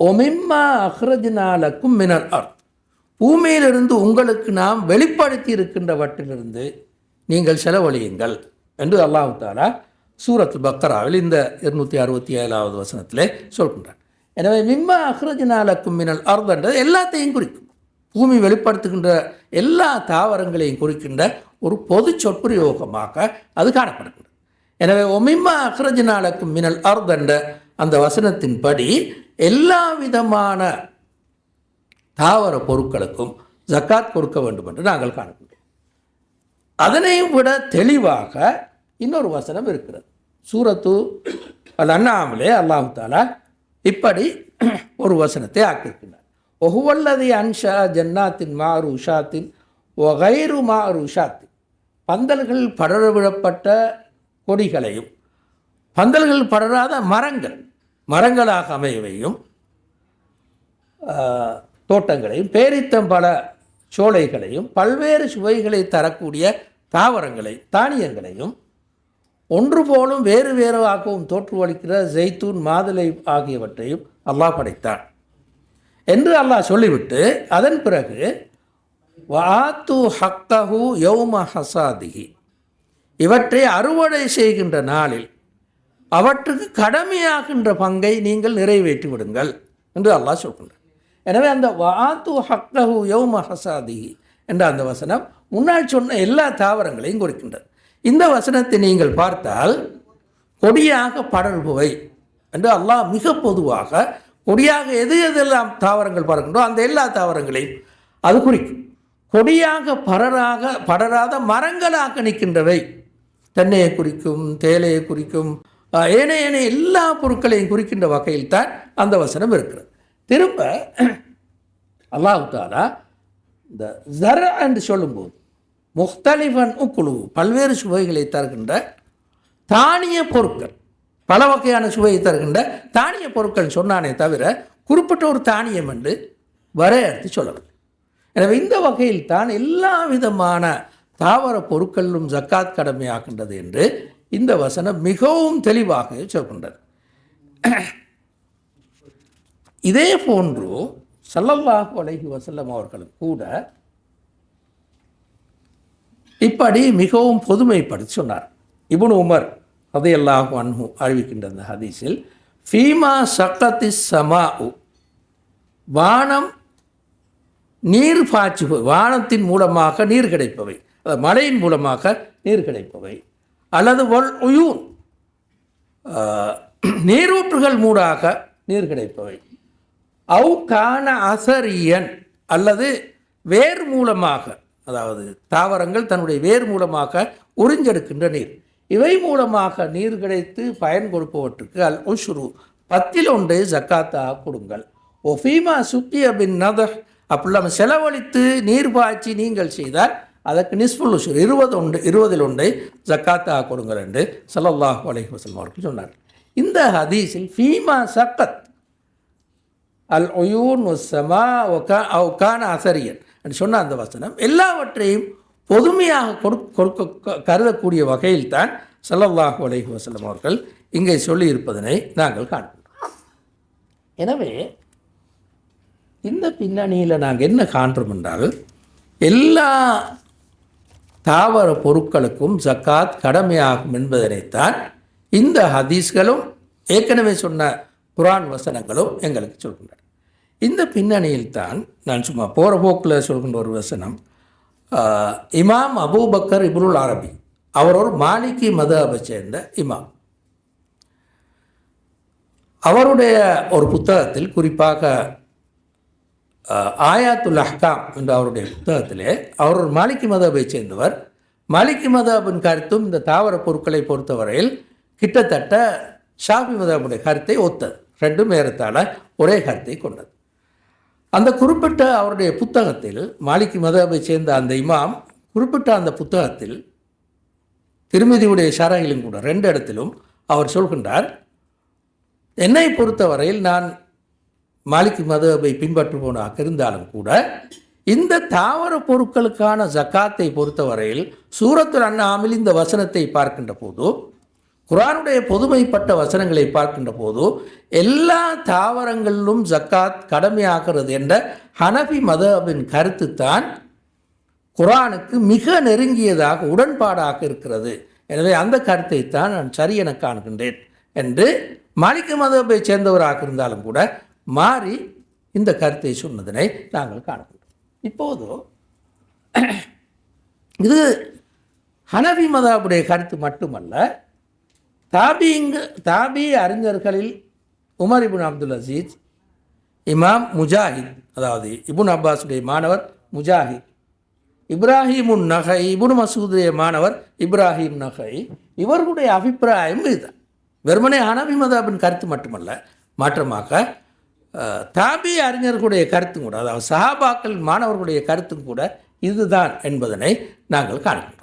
ஒமிம்மா அஹ்ரஜ்னாலக்கும் மினல் அர்த், பூமியிலிருந்து உங்களுக்கு நாம் வெளிப்படுத்தி இருக்கின்றவற்றிலிருந்து நீங்கள் செலவழியுங்கள் என்று அல்லாஹ் தஆலா சூரத்துல் பக்ராவில் இந்த 267வது வசனத்திலே சொல்கின்றார். எனவே மிம்மா அஹ்ரஜ்னாலக்கும் மினல் அர்த் என்றது எல்லாத்தையும் குறிக்கும். பூமி வெளிப்படுத்துகின்ற எல்லா தாவரங்களையும் குறிக்கின்ற ஒரு பொது சொற்பிரயோகமாக அது காணப்படுகின்றது. எனவே ஒமிம்மா அஹ்ரஜ்னாலக்கும் மினல் அர்த் என்ற அந்த வசனத்தின்படி எல்லா விதமான தாவர பொருட்களுக்கும் ஜக்காத் கொடுக்க வேண்டும் என்று நாங்கள் காணப்படுகிறோம். அதனையும் விட தெளிவாக இன்னொரு வசனம் இருக்கிறது. சூரத்து அல் அன்ஆமிலே அல்லாஹ் தஆலா இப்படி ஒரு வசனத்தை ஆக்கியிருக்கிறார். ஒஹுவல்லதி அன்ஷா ஜன்னாத்தின் மாருஷாத்தின் ஒகைரு மாருஷாத்தின், பந்தல்கள் படர விடப்பட்ட கொடிகளையும் பந்தல்கள் படராத மரங்களாக அமையவையும் தோட்டங்களையும் பேரித்தம்பழ சோலைகளையும் பல்வேறு சுவைகளை தரக்கூடிய தானியங்களையும் ஒன்று போலும் வேறு வேறாகவும் தோற்றுவளிக்கிற ஜெய்தூன், மாதுளை ஆகியவற்றையும் அல்லாஹ் படைத்தான் என்று அல்லாஹ் சொல்லிவிட்டு அதன் பிறகு வாத்து ஹக்கஹு யௌம ஹசாதிஹி, இவற்றை அறுவடை செய்கின்ற நாளில் அவற்றுக்கு கடமையாகின்ற பங்கை நீங்கள் நிறைவேற்றி விடுங்கள் என்று அல்லாஹ் சொல்கின்றார். எனவே அந்த வாத்து ஹக்லஹு யௌம ஹசாதிஹி என்ற அந்த வசனம் முன்னால் சொன்ன எல்லா தாவரங்களையும் குறிக்கின்றது. இந்த வசனத்தை நீங்கள் பார்த்தால் கொடியாக படர்பவை என்று அல்லாஹ் மிக பொதுவாக கொடியாக எது எதெல்லாம் தாவரங்கள் பறக்கின்றோ அந்த எல்லா தாவரங்களையும் அது குறிக்கும். கொடியாக படராத மரங்களாக நிற்கின்றவை தென்னையை குறிக்கும், தேலையை குறிக்கும், ஏனைய எல்லா பொருட்களையும் குறிக்கின்ற வகையில் தான் அந்த வசனம் இருக்கிறது. திரும்ப அல்லாஹ் தஆலா இந்த ஜர் என்று சொல்லும்போது முக்தலிஃபன் உக்குழு பல்வேறு சுவைகளை தருகின்ற தானிய பொருட்கள், பல வகையான சுவையை தருகின்ற தானிய பொருட்கள் சொன்னானே தவிர குறிப்பிட்ட ஒரு தானியம் என்று வரையறுத்து சொல்லவில்லை. எனவே இந்த வகையில் தான் எல்லா விதமான தாவர பொருட்களிலும் ஜக்காத் கடமையாகின்றது என்று இந்த வசனம் மிகவும் தெளிவாக சொல்கின்றது. இதே போன்று ஸல்லல்லாஹு அலைஹி வஸல்லம் அவர்களும் கூட இப்படி மிகவும் பொதுமைப்படுத்தி சொன்னார். இப்னு உமர் ரலியல்லாஹு அன்ஹு அறிவிக்கின்ற அந்த ஹதீஸில் ஃபீமா ஸக்கத்திஸ் ஸமாஉ வானம் நீர் பாய்ச்சுபவை, வானத்தின் மூலமாக நீர் கிடைப்பவை, மழையின் மூலமாக நீர் கிடைப்பவை, அல்லது வல் உயூன் நீரூற்றுகள் மூடாக நீர் கிடைப்பவை, அவு கான அசரியன் அல்லது வேர் மூலமாக, அதாவது தாவரங்கள் தன்னுடைய வேர் மூலமாக உறிஞ்செடுக்கின்ற நீர், இவை மூலமாக நீர் கிடைத்து பயன் கொடுப்பவற்றுக்கு அல் உஷ்ரு 10 ஜக்காத்தாக கொடுங்கள். ஒஃபீமா சுக்கிய பின் நதஹ் அப்படிலாம் செலவழித்து நீர் பாய்ச்சி நீங்கள் செய்தால் அதற்கு நிஸ்ஃபுல் உஷ்ர் 20 ஜக்காத்தாக கொடுங்கள் என்று ஸல்லல்லாஹு அலைஹி வஸல்லம் அவர்கள் சொன்னார். இந்த ஹதீஸில் ஃபீமா சக்கத் அல் உயூன் வஸ்ஸமா கான அசரியன் என்று சொன்ன அந்த வசனம் எல்லாவற்றையும் பொதுமையாக கருதக்கூடிய வகையில் தான் ஸல்லல்லாஹு அலைஹி வஸல்லம் அவர்கள் இங்கே சொல்லியிருப்பதனை நாங்கள் காண்கிறோம். எனவே இந்த பின்னணியில் நாங்கள் என்ன காண்றோம் என்றால் எல்லா தாவர பொருட்களுக்கும் ஜக்காத் கடமையாகும் என்பதனைத்தான் இந்த ஹதீஸ்களும் ஏற்கனவே சொன்ன குர்ஆன் வசனங்களும் எங்களுக்கு சொல்கின்றன. இந்த பின்னணியில் தான் நான் சும்மா போகிற போக்கில் சொல்கின்ற ஒரு வசனம், இமாம் அபூபக்கர் இப்னுல் அரபி அவர் ஒரு மாலிகி மதஹபை சேர்ந்த இமாம். அவருடைய ஒரு புத்தகத்தில் குறிப்பாக ஆயாத்துல் அஹ்காம் என்ற அவருடைய புத்தகத்திலே அவர் ஒரு மாலிகி மதஹபை சேர்ந்தவர். மாலிகி மதஹபின் கருத்தும் இந்த தாவர பொருட்களை பொறுத்தவரையில் கிட்டத்தட்ட ஷாஃபி மதஹபுடைய கருத்தை ஒத்தது, ரெண்டும் ஏறத்தாழ ஒரே கருத்தை கொண்டது. அந்த குறிப்பிட்ட அவருடைய புத்தகத்தில் மாலிகி மதஹபை சேர்ந்த அந்த இமாம் குறிப்பிட்ட அந்த புத்தகத்தில் திருமிதியுடைய ஷரஹிலும் கூட 2 இடத்திலும் அவர் சொல்கின்றார், என்னை பொறுத்தவரையில் நான் மாலிகி மதஹபை பின்பற்றுபவனாக இருந்தாலும் கூட இந்த தாவர பொருட்களுக்கான ஜக்காத்தை பொறுத்தவரையில் சூரத்துல் அன்ஆமில் இந்த வசனத்தை பார்க்கின்ற போது, குர்ஆனுடைய பொதுமைப்பட்ட வசனங்களை பார்க்கின்ற போது எல்லா தாவரங்களிலும் ஜக்காத் கடமையாகிறது என்ற ஹனஃபி மதஹபின் கருத்து தான் குர்ஆனுக்கு மிக நெருங்கியதாக உடன்பாடாக இருக்கிறது. எனவே அந்த கருத்தை தான் நான் சரி என காண்கின்றேன் என்று மாலிகி மதஹபை சேர்ந்தவராக இருந்தாலும் கூட மாறி இந்த கருத்தை சொன்னதனை நாங்கள் காண்கின்றோம். இப்போது இது ஹனஃபி மதஹபுடைய கருத்து மட்டுமல்ல, தாபி அறிஞர்களில் உமர் இப்னு அப்துல் அசீஸ், இமாம் முஜாஹித், அதாவது இப்னு அப்பாஸுடைய மாணவர் முஜாஹித், இப்ராஹிமுன் நகை, இப்னு மசூதுடைய மாணவர் இப்ராஹிம் நகை, இவர்களுடைய அபிப்பிராயம் இதுதான். வெறுமனே ஹனஃபி மதஹபின் கருத்து மட்டுமல்ல, மாற்றமாக தாபி அறிஞர்களுடைய கருத்தும் கூட, அதாவது சஹாபாக்கள் மாணவர்களுடைய கருத்தும் கூட இதுதான் என்பதனை நாங்கள் காண்கின்றோம்.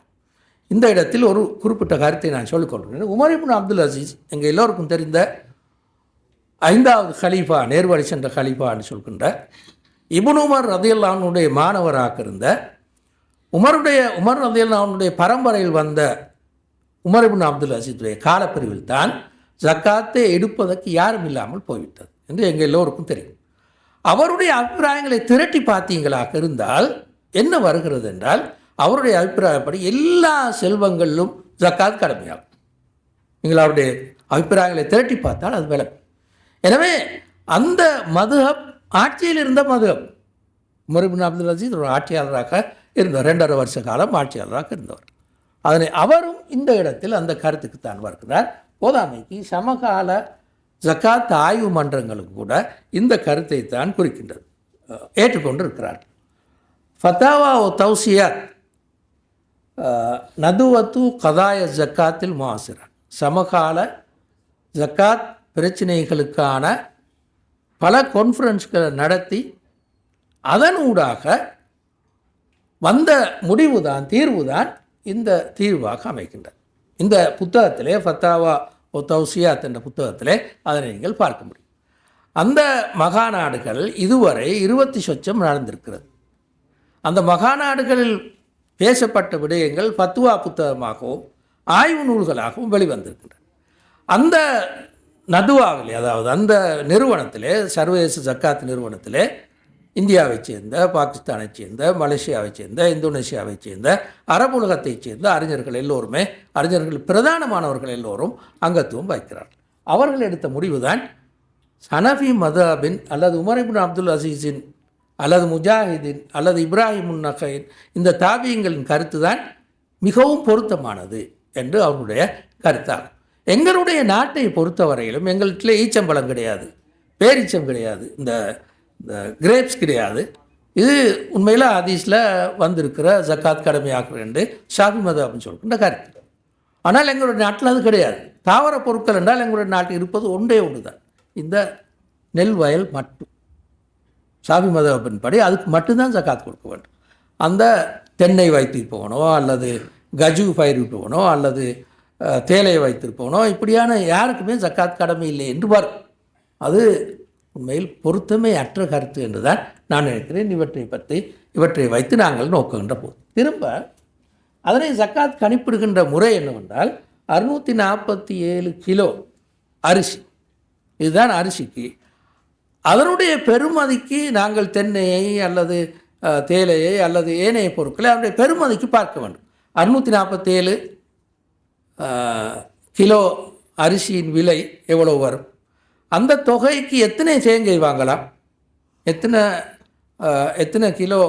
இந்த இடத்தில் ஒரு குறிப்பிட்ட கருத்தை நான் சொல்லிக்கொள்கிறேன். உமர் இப்னு அப்துல் அசீஸ் எங்கள் எல்லோருக்கும் தெரிந்த 5வது கலீஃபா, நேர்வழி சென்ற கலீஃபான்னு சொல்கின்ற இப்னு உமர் ரலியல்லாஹு அன்ஹுடைய மாணவராக இருந்த உமர் ரலியல்லாஹு அன்ஹுடைய பரம்பரையில் வந்த உமர் இப்னு அப்துல் அசீஸுடைய காலப்பிரிவில் தான் ஜக்காத்தை எடுப்பதற்கு யாரும் இல்லாமல் போய்விட்டது என்று எங்கள் எல்லோருக்கும் தெரியும். அவருடைய அபிப்பிராயங்களை திரட்டி பார்த்தீங்களாக இருந்தால் என்ன வருகிறது என்றால், அவருடைய அபிப்பிராயப்படி எல்லா செல்வங்களிலும் ஜக்காத் கடமையாகும். நீங்கள் அவருடைய அபிப்பிராயங்களை திரட்டி பார்த்தால் அது விளக்கும். எனவே அந்த மதுஹப் ஆட்சியில் இருந்த மதுஹப். உமர் இப்னு அப்துல் அசீஸ் ஒரு ஆட்சியாளராக இருந்தவர், 2.5 வருஷ காலம் ஆட்சியாளராக இருந்தவர். அதனை அவரும் இந்த இடத்தில் அந்த கருத்துக்கு தான் வருகிறார். போதாமைக்கு சமகால ஜக்காத் ஆய்வு மன்றங்களுக்கு கூட இந்த கருத்தை தான் குறிக்கின்றது, ஏற்றுக்கொண்டு இருக்கிறார். ஃபத்தாவா ஓ தௌசியாத் நதுவத்து கதாய ஜக்காத்தில் முஆசிரா, சமகால ஜக்காத் பிரச்சனைகளுக்கான பல கான்ஃபரன்ஸ்களை நடத்தி அதனூடாக வந்த முடிவு தான், தீர்வு தான் இந்த தீர்வாக அமைக்கின்றது. இந்த புத்தகத்திலே ஃபத்தாவா ஓ தௌசியாத் என்ற புத்தகத்திலே அதனை நீங்கள் பார்க்க முடியும். அந்த மகாநாடுகள் இதுவரை 20 சொச்சம் நடந்திருக்கிறது. அந்த மகாநாடுகளில் பேசப்பட்ட விடயங்கள் ஃபத்வா புத்தகமாகவும் ஆய்வு நூல்களாகவும் வெளிவந்திருக்கின்றன. அந்த நதுவாவிலே, அதாவது அந்த நிறுவனத்திலே, சர்வதேச ஜக்காத் நிறுவனத்திலே இந்தியாவைச் சேர்ந்த, பாகிஸ்தானைச் சேர்ந்த, மலேசியாவைச் சேர்ந்த, இந்தோனேஷியாவைச் சேர்ந்த, அரபு உலகத்தைச் சேர்ந்த அறிஞர்கள் எல்லோருமே, அறிஞர்கள் பிரதானமானவர்கள் எல்லோரும் அங்கத்துவம் வகிக்கிறார்கள். அவர்கள் எடுத்த முடிவு தான் ஹனஃபி மதஹபின் அல்லது உமர் இப்னு அப்துல் அசீஸின் அல்லது முஜாஹிதின் அல்லது இப்ராஹிம் நகையின் இந்த தாபியங்களின் கருத்து தான் மிகவும் பொருத்தமானது என்று அவர்களுடைய கருத்தாகும். எங்களுடைய நாட்டை பொறுத்தவரையிலும் எங்கள்கிட்ட ஈச்சம்பழம் கிடையாது, பேரீச்சம் கிடையாது, இந்த கிரேப்ஸ் கிடையாது. இது உண்மையில் ஹதீஸில் வந்திருக்கிற ஜக்காத் கடமையாக்குற என்று ஷாஃபி மதஹப்னு சொல்கின்ற கருத்து. ஆனால் எங்களுடைய நாட்டில் அது கிடையாது. தாவர பொருட்கள் என்றால் எங்களுடைய நாட்டில் இருப்பது ஒன்றே ஒன்று தான், இந்த நெல் வயல் மட்டும். ஷாஃபி மதஹப்பின் படி அதுக்கு மட்டும்தான் ஜக்காத் கொடுக்க வேண்டும். அந்த தென்னை வைத்திருப்பவனோ அல்லது கஜு பயிரிடுப்பவனோ அல்லது தேலையை வைத்திருப்பவனோ இப்படியான யாருக்குமே ஜக்காத் கடமை இல்லை என்று வரும். அது உண்மையில் பொருத்தமே அற்ற கருத்து என்று தான் நான் நினைக்கிறேன். இவற்றை வைத்து நாங்கள் நோக்குகின்ற போது திரும்ப அதனை ஜக்காத் கணிப்பிடுகின்ற முறை என்னவென்றால் 647 கிலோ அரிசி, இதுதான் அரிசிக்கு. அதனுடைய பெருமதிக்கு நாங்கள் தென்னையை அல்லது தேலையை அல்லது ஏனைய பொருட்களை அதனுடைய பெருமதிக்கு பார்க்க வேண்டும். 647 கிலோ அரிசியின் விலை எவ்வளவு வரும், அந்த தொகைக்கு எத்தனை தேங்காய் வாங்கலாம், எத்தனை கிலோ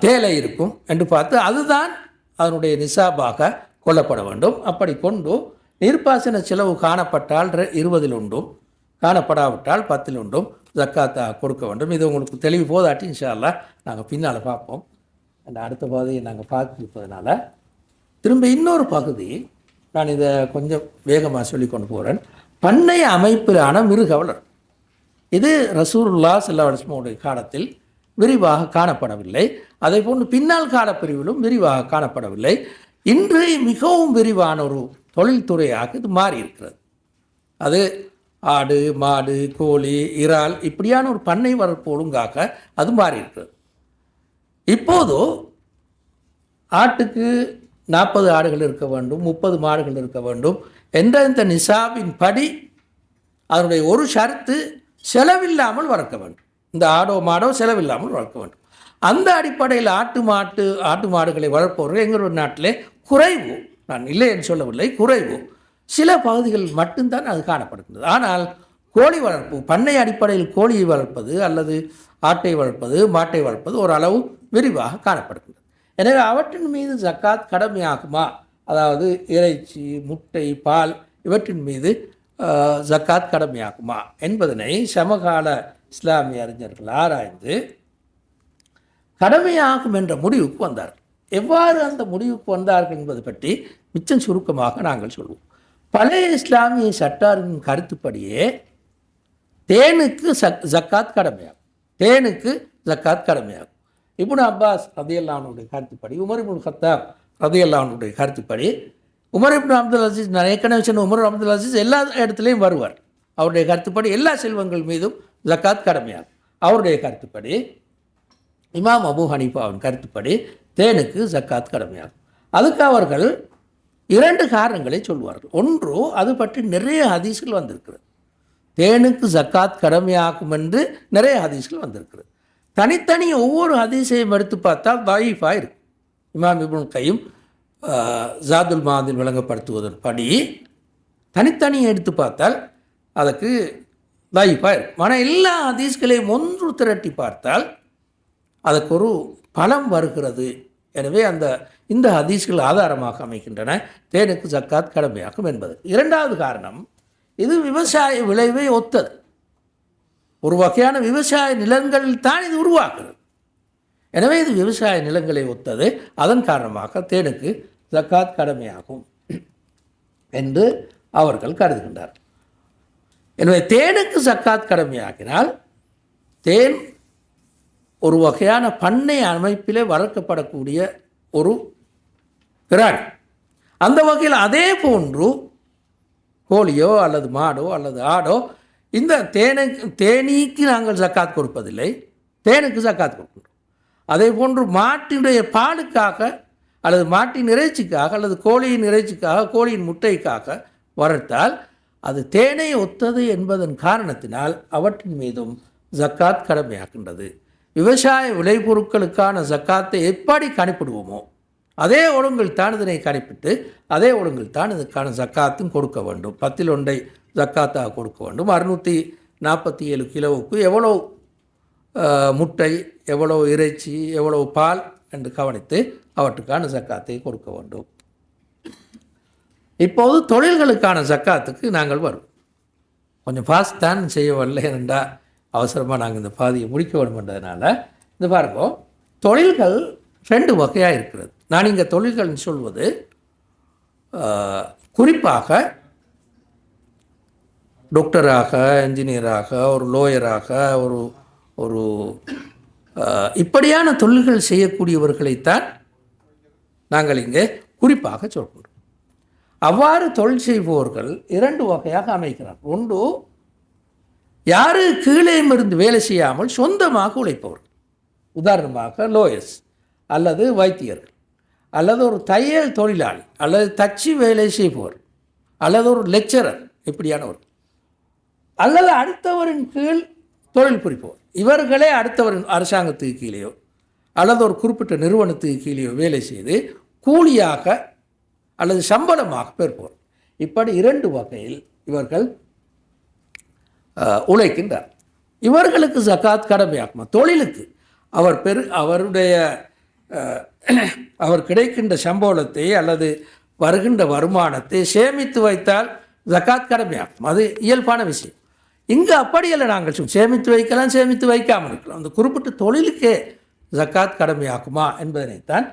தேலை இருக்கும் என்று பார்த்து அதுதான் அதனுடைய நிசாபாக கொள்ளப்பட வேண்டும். அப்படி கொண்டு நீர்ப்பாசன செலவு காணப்பட்டால் 20 உண்டும், காணப்படாவிட்டால் 10 உண்டும் ஜக்காத்தா கொடுக்க வேண்டும். இது உங்களுக்கு தெளிவு போதாட்டி இன்ஷா அல்லாஹ் நாங்கள் பின்னால் பார்ப்போம். அந்த அடுத்த பகுதியை நாங்கள் பார்த்துருப்பதனால திரும்ப இன்னொரு பகுதி நான் இதை கொஞ்சம் வேகமாக சொல்லி கொண்டு போகிறேன். பண்ணைய அமைப்பிலான மிருகவளர், இது ரசூலுல்லாஹ் ஸல்லல்லாஹு அலைஹி வஸல்லம் காலத்தில் விரிவாக காணப்படவில்லை. அதே போன்று பின்னால் காலப்பிரிவிலும் விரிவாக காணப்படவில்லை. இன்று மிகவும் விரிவான ஒரு தொழில்துறையாக இது மாறி இருக்கிறது. அது ஆடு, மாடு, கோழி, இறால் இப்படியான ஒரு பண்ணை வளர்ப்பு ஒழுங்காக அது மாறி இருக்கிறது. இப்போது ஆட்டுக்கு 40 ஆடுகள் இருக்க வேண்டும், 30 மாடுகள் இருக்க வேண்டும் என்ற இந்த நிசாபின் படி அதனுடைய ஒரு ஷர்த்து செலவில்லாமல் வளர்க்க வேண்டும். இந்த ஆடோ மாடோ செலவில்லாமல் வளர்க்க வேண்டும். அந்த அடிப்படையில் ஆட்டு மாடுகளை வளர்ப்பவர்கள் எங்களுடைய நாட்டிலே குறைவு, நான் இல்லை என்று சொல்லவில்லை, குறைவு. சில பகுதிகளில் மட்டும்தான் அது காணப்படுகிறது. ஆனால் கோழி வளர்ப்பு, பண்ணை அடிப்படையில் கோழியை வளர்ப்பது அல்லது ஆட்டை வளர்ப்பது, மாட்டை வளர்ப்பது ஓரளவு விரிவாக காணப்படுகின்றது. எனவே அவற்றின் மீது ஜக்காத் கடமையாகுமா, அதாவது இறைச்சி, முட்டை, பால் இவற்றின் மீது ஜக்காத் கடமையாகுமா என்பதனை சமகால இஸ்லாமிய அறிஞர்கள் ஆராய்ந்து கடமையாகும் என்ற முடிவுக்கு வந்தார்கள். எவ்வாறு அந்த முடிவுக்கு வந்தார்கள் என்பது பற்றி மிச்சம் சுருக்கமாக நாங்கள் சொல்வோம். பழைய இஸ்லாமிய சட்டாரின் கருத்துப்படியே தேனுக்கு ஜக்காத் கடமையாகும், தேனுக்கு ஜக்காத் கடமையாகும். இப்னு அப்பாஸ் ரலியல்லாஹு அன்ஹுடைய கருத்துப்படி, உமர் இப்னு கத்தாப் ரலியல்லாஹு அன்ஹுடைய கருத்துப்படி, உமர் இப்னு அப்துல் அசீஸ், நான் ஏற்கனவே சொன்ன உமர் அப்துல் அசீஸ் எல்லா இடத்துலையும் வருவார். அவருடைய கருத்துப்படி எல்லா செல்வங்கள் மீதும் ஜக்காத் கடமையாகும். அவருடைய கருத்துப்படி இமாம் அபு ஹனீஃபாவின் கருத்துப்படி தேனுக்கு ஜக்காத் கடமையாகும். அதுக்கு அவர்கள் 2 காரணங்களை சொல்வார்கள். ஒன்று, அது பற்றி நிறைய ஹதீஸ்கள் வந்திருக்கிறது. தேனுக்கு ஜக்காத் கடமையாகும் என்று நிறைய ஹதீஸ்கள் வந்திருக்கிறது. தனித்தனி ஒவ்வொரு ஹதீஸையும் எடுத்து பார்த்தால் தாயிஃபாக இருக்கும். இமாம் இப்னு கையும் ஜாதுல் மாதில் விளங்கப்படுத்துவதன் படி தனித்தனியை எடுத்து பார்த்தால் அதுக்கு தாயிப்பாக இருக்கும். ஆனால் எல்லா ஹதீஸ்களையும் ஒன்று திரட்டி பார்த்தால் அதுக்கு ஒரு பலம் வருகிறது. எனவே இந்த ஹதீஸ்கள் ஆதாரமாக அமைக்கின்றன தேனுக்கு ஜக்காத் கடமையாகும் என்பது. இரண்டாவது காரணம், இது விவசாய விளைவை ஒத்தது. ஒரு வகையான விவசாய நிலங்களில் தான் இது உருவாக்குறது. எனவே இது விவசாய நிலங்களை ஒத்தது. அதன் காரணமாக தேனுக்கு ஜக்காத் கடமையாகும் என்று அவர்கள் கருதுகின்றார். எனவே தேனுக்கு ஜக்காத் கடமையாக்கினால் தேன் ஒரு வகையான பண்ணை அமைப்பிலே வளர்க்கப்படக்கூடிய ஒரு பிராணி. அந்த வகையில் அதே போன்று கோழியோ அல்லது மாடோ அல்லது ஆடோ இந்த தேனீக்கு நாங்கள் ஜக்காத் கொடுப்பதில்லை, தேனுக்கு ஜக்காத் கொடுக்கின்றோம். அதே போன்று மாட்டினுடைய பாலுக்காக அல்லது மாட்டின் இறைச்சிக்காக அல்லது கோழியின் இறைச்சிக்காக கோழியின் முட்டைக்காக வளர்த்தால் அது தேனை ஒத்தது என்பதன் காரணத்தினால் அவற்றின் மீதும் ஜக்காத் கடமையாக்கின்றது. விவசாய விளைபொருட்களுக்கான ஜக்காத்தை எப்படி கணிப்பிடுவோமோ அதே ஒழுங்கில் தான் இதனை கணிப்பிட்டு அதே ஒழுங்கில் தான் இதுக்கான ஜக்காத்தும் கொடுக்க வேண்டும். 10 ஒன்றை ஜக்காத்தாக கொடுக்க வேண்டும். 647 கிலோவுக்கு எவ்வளோ முட்டை, எவ்வளோ இறைச்சி, எவ்வளோ பால் என்று கவனித்து அவற்றுக்கான ஜக்காத்தை கொடுக்க வேண்டும். இப்போது தொழில்களுக்கான ஜக்காத்துக்கு நாங்கள் வரும். கொஞ்சம் ஃபாஸ்ட் தான் செய்ய வரல, ஏனென்றா அவசரமாக நாங்கள் இந்த பாதியை முடிக்க வேண்டும்ன்றதுனால இந்த பாருங்க, தொழில்கள் 2 வகையாக இருக்கிறது. நான் இங்கே தொழில்கள்னு சொல்வது குறிப்பாக டாக்டராக, என்ஜினியராக, ஒரு லோயராக, ஒரு ஒரு இப்படியான தொழில்கள் செய்யக்கூடியவர்களைத்தான் நாங்கள் இங்கே குறிப்பாக சொல்கின்றோம். அவ்வாறு தொழில் செய்பவர்கள் 2 வகையாக அமைக்கிறார். ஒன்று, யாரு கீழே இருந்து வேலை செய்யாமல் சொந்தமாக உழைப்பவர்கள். உதாரணமாக லோயர்ஸ் அல்லது வைத்தியர்கள் அல்லது ஒரு தையல் தொழிலாளி அல்லது தச்சு வேலை செய்பவர் அல்லது ஒரு லெக்சரர், இப்படியானவர் அல்லது அடுத்தவரின் கீழ் தொழில் புரிப்பவர். இவர்களே அடுத்தவரின் அரசாங்கத்துக்கு கீழேயோ அல்லது ஒரு குறிப்பிட்ட நிறுவனத்துக்கு கீழேயோ வேலை செய்து கூலியாக அல்லது சம்பளமாக பெறுப்பவர். இப்படி 2 வகையில் இவர்கள் உழைக்கின்றார். இவர்களுக்கு ஜக்காத் கடமையாகுமா? தொழிலுக்கு அவர் கிடைக்கின்ற சம்பளத்தை அல்லது வருகின்ற வருமானத்தை சேமித்து வைத்தால் ஜக்காத் கடமையாகும். அது இயல்பான விஷயம். இங்கு அப்படியல்ல. நாங்கள் சேமித்து வைக்கலாம், சேமித்து வைக்காமல் இருக்கலாம். அந்த குறிப்பிட்ட தொழிலுக்கே ஜக்காத் கடமையாகுமா என்பதனைத்தான்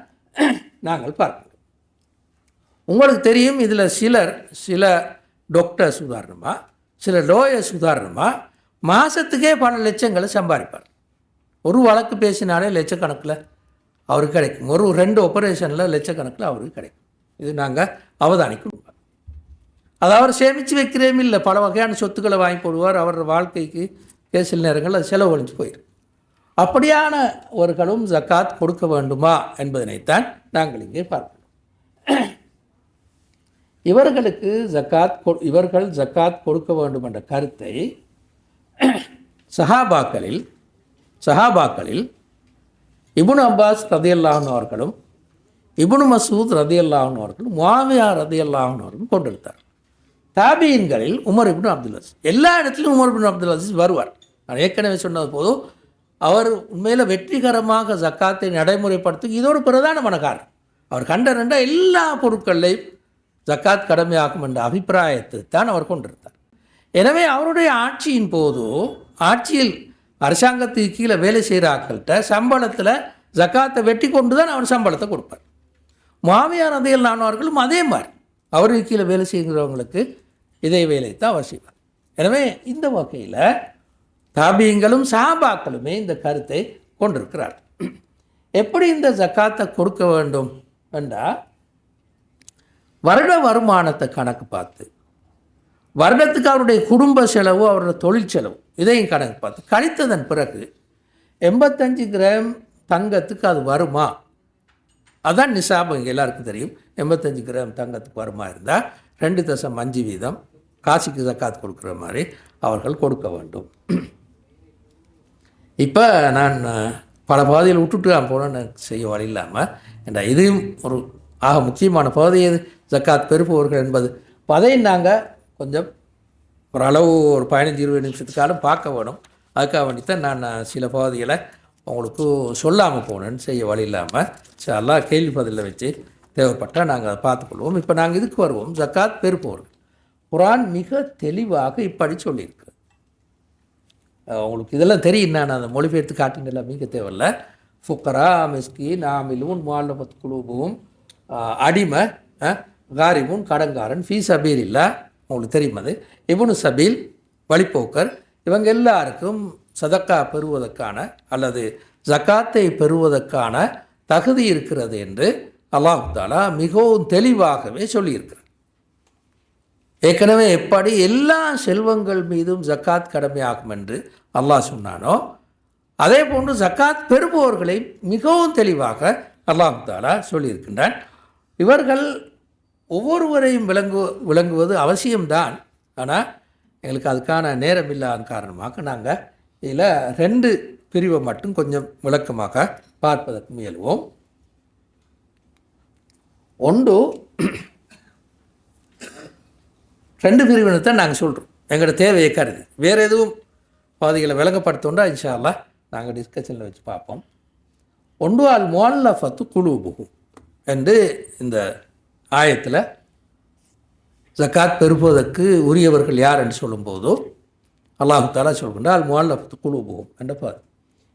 நாங்கள் பார்க்கிறோம். உங்களுக்கு தெரியும், இதில் சில டாக்டர்ஸ் உதாரணமாக, சில லோயர்ஸ் உதாரணமாக மாதத்துக்கே பல லட்சங்களை சம்பாதிப்பார். ஒரு வழக்கு பேசினாலே லட்சக்கணக்கில் அவருக்கு கிடைக்கும். ஒரு 2 ஆபரேஷனில் லட்சக்கணக்கில் அவருக்கு கிடைக்கும். இது நாங்கள் அவதானிக்கணும். அது அவர் சேமித்து வைக்கிறேயும் இல்லை, பல வகையான சொத்துக்களை வாங்கி போடுவார். அவர் வாழ்க்கைக்கு சில நேரங்கள் அது செலவழிஞ்சு போயிடும். அப்படியானவர்களும் ஜக்காத் கொடுக்க வேண்டுமா என்பதனைத்தான் நாங்கள் இங்கே பார்க்கணும். இவர்கள் ஜக்காத் கொடுக்க வேண்டும் என்ற கருத்தை சஹாபாக்களில் இப்னு அப்பாஸ் ரதியல்லாஹு அவர்களும் இப்னு மசூத் ரதியல்லாஹு அவர்களும் முஆவியா ரதியல்லாஹு அவர்களும் கொண்டிருந்தார். தாபீன்களில் உமர் இப்னு அப்துல் அசீஸ், எல்லா இடத்துலையும் உமர் இப்னு அப்துல் அசீஸ் வருவார். நான் ஏற்கனவே சொன்னது போதும் அவர் உண்மையில் வெற்றிகரமாக ஜக்காத்தை நடைமுறைப்படுத்த இது ஒரு பிரதானமான காரணம். அவர் கண்ட எல்லா பொருட்களையும் ஜக்காத் கடமையாகும் என்ற அபிப்பிராயத்தை தான் அவர் கொண்டிருந்தார். எனவே அவருடைய ஆட்சியின் போது ஆட்சியில் அரசாங்கத்துக்கு கீழே வேலை செய்கிற ஆட்கள்கிட்ட சம்பளத்தில் ஜக்காத்தை வெட்டி கொண்டு தான் அவர் சம்பளத்தை கொடுப்பார். முஆவியா ரலியல்லாஹு அவர்களும் அதே மாதிரி அவருக்கு கீழே வேலை செய்கிறவங்களுக்கு இதே வேலையை தான் அவர் செய்வார். எனவே இந்த வகையில் தாபீங்களும் சஹாபாக்களுமே இந்த கருத்தை கொண்டிருக்கிறார். எப்படி இந்த ஜக்காத்தை கொடுக்க வேண்டும் என்றால், வருட வருமானத்தை கணக்கு பார்த்து, வருடத்துக்கு அவருடைய குடும்ப செலவு, அவருடைய தொழில் செலவு, இதையும் கணக்கு பார்த்து கணித்ததன் பிறகு 85 கிராம் தங்கத்துக்கு அது வருமா, அதான் நிசாபம். இங்கே எல்லாருக்கும் தெரியும். 85 கிராம் தங்கத்துக்கு வருமா இருந்தால் 2.5 வீதம் காசிக்கு ஜக்காத் கொடுக்குற மாதிரி அவர்கள் கொடுக்க வேண்டும். இப்போ நான் பல பகுதியில் விட்டுட்டு போனேன்னு செய்ய வழி இல்லாமல் என்ற இதுவும் ஒரு முக்கியமான பகுதி எது, ஜக்காத் பெறுபவர்கள் என்பது. இப்போ அதையும் நாங்கள் கொஞ்சம் அளவு ஒரு 15-20 நிமிஷத்துக்காலும் பார்க்க வேணும். அதுக்காக வேண்டித்தான் நான் சில பகுதிகளை உங்களுக்கு சொல்லாமல் போனேன்னு செய்ய வழி இல்லாமல் எல்லாம் கேள்வி பதிலில் வச்சு தேவைப்பட்டால் நாங்கள் அதை பார்த்துக்கொள்வோம். இப்போ நாங்கள் இதுக்கு வருவோம். ஜக்காத் பெறுப்பவர்கள் குர்ஆன் மிக தெளிவாக இப்படி சொல்லியிருக்கு. உங்களுக்கு இதெல்லாம் தெரியும், நான் அந்த மொழிபெயர்த்து காட்டினல மிக தேவையில்லை. ஃபுக்கரா, மிஸ்கீன், ஆமிலூன், முஅல்லஃபத் குலூபுஹும், அடிமை, காரிபுன், கடங்காரன், ஃபீ சபீலில்லாஹ், உங்களுக்கு தெரியும் அது, இப்னு சபீல், வழிப்போக்கர், இவங்க எல்லாருக்கும் சதக்கா பெறுவதற்கான அல்லது ஜக்காத்தை பெறுவதற்கான தகுதி இருக்கிறது என்று அல்லாஹ் தஆலா மிகவும் தெளிவாகவே சொல்லியிருக்கிறார். ஏற்கனவே எப்படி எல்லா செல்வங்கள் மீதும் ஜக்காத் கடமையாகும் என்று அல்லாஹ் சொன்னானோ, அதே போன்று ஜக்காத் பெறுபவர்களை மிகவும் தெளிவாக அல்லாஹ் தஆலா சொல்லியிருக்கின்றான். இவர்கள் ஒவ்வொருவரையும் விளங்குவது அவசியம்தான். ஆனால் எங்களுக்கு அதுக்கான நேரம் இல்லாத காரணமாக நாங்கள் இதில் 2 பிரிவை மட்டும் கொஞ்சம் விளக்கமாக பார்ப்பதற்கு முயல்வோம். ஒன்று, 2 பிரிவினை தான் நாங்கள் சொல்கிறோம் எங்களோட தேவையை கருது. வேறு எதுவும் பகுதிகளை விளங்கப்படுத்தோண்டா இன்ஷா அல்லாஹ் நாங்கள் டிஸ்கஷனில் வச்சு பார்ப்போம். ஒன்று, அல் முஅல்லஃபத்து குலூபுஹும் என்று இந்த ஆயத்தில் ஜக்காத் பெறுவதற்கு உரியவர்கள் யார் என்று சொல்லும்போதோ அல்லாஹு தஆலா சொல்கின்றால் அல் முஅல்லஃபத்து குலூபுஹும் என்ற பாரு.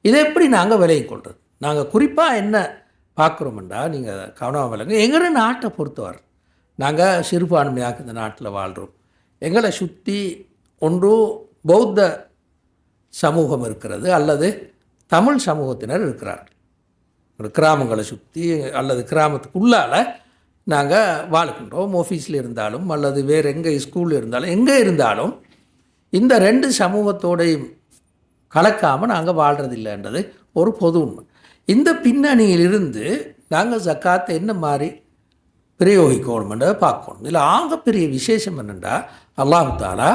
இதை எப்படி நாங்கள் விலையை கொள்வது? நாங்கள் குறிப்பாக என்ன பார்க்குறோம்டா, நீங்கள் கவனமாக விளங்க. எங்களோட நாட்டை பொறுத்தவரை நாங்கள் சிறுபான்மையாக இந்த நாட்டில் வாழ்கிறோம். எங்களை சுற்றி ஒன்று பௌத்த சமூகம் இருக்கிறது அல்லது தமிழ் சமூகத்தினர் இருக்கிறார்கள். கிராமங்களை சுற்றி அல்லது கிராமத்துக்குள்ளால் நாங்கள் வாழ்கின்றோம். ஆஃபீஸில் இருந்தாலும் அல்லது வேறு எங்கே ஸ்கூலில் இருந்தாலும் எங்கே இருந்தாலும் இந்த 2 சமூகத்தோடையும் கலக்காமல் நாங்கள் வாழ்கிறதில்லைன்றது ஒரு பொது உண்மை. இந்த பின்னணியிலிருந்து நாங்கள் ஜக்காத்தை என்ன மாதிரி பிரயோகிக்கணும்ன்றதை பார்க்கணும். இதில் ஆகப்பெரிய விசேஷம் என்னென்னா, அல்லாஹ் தஆலா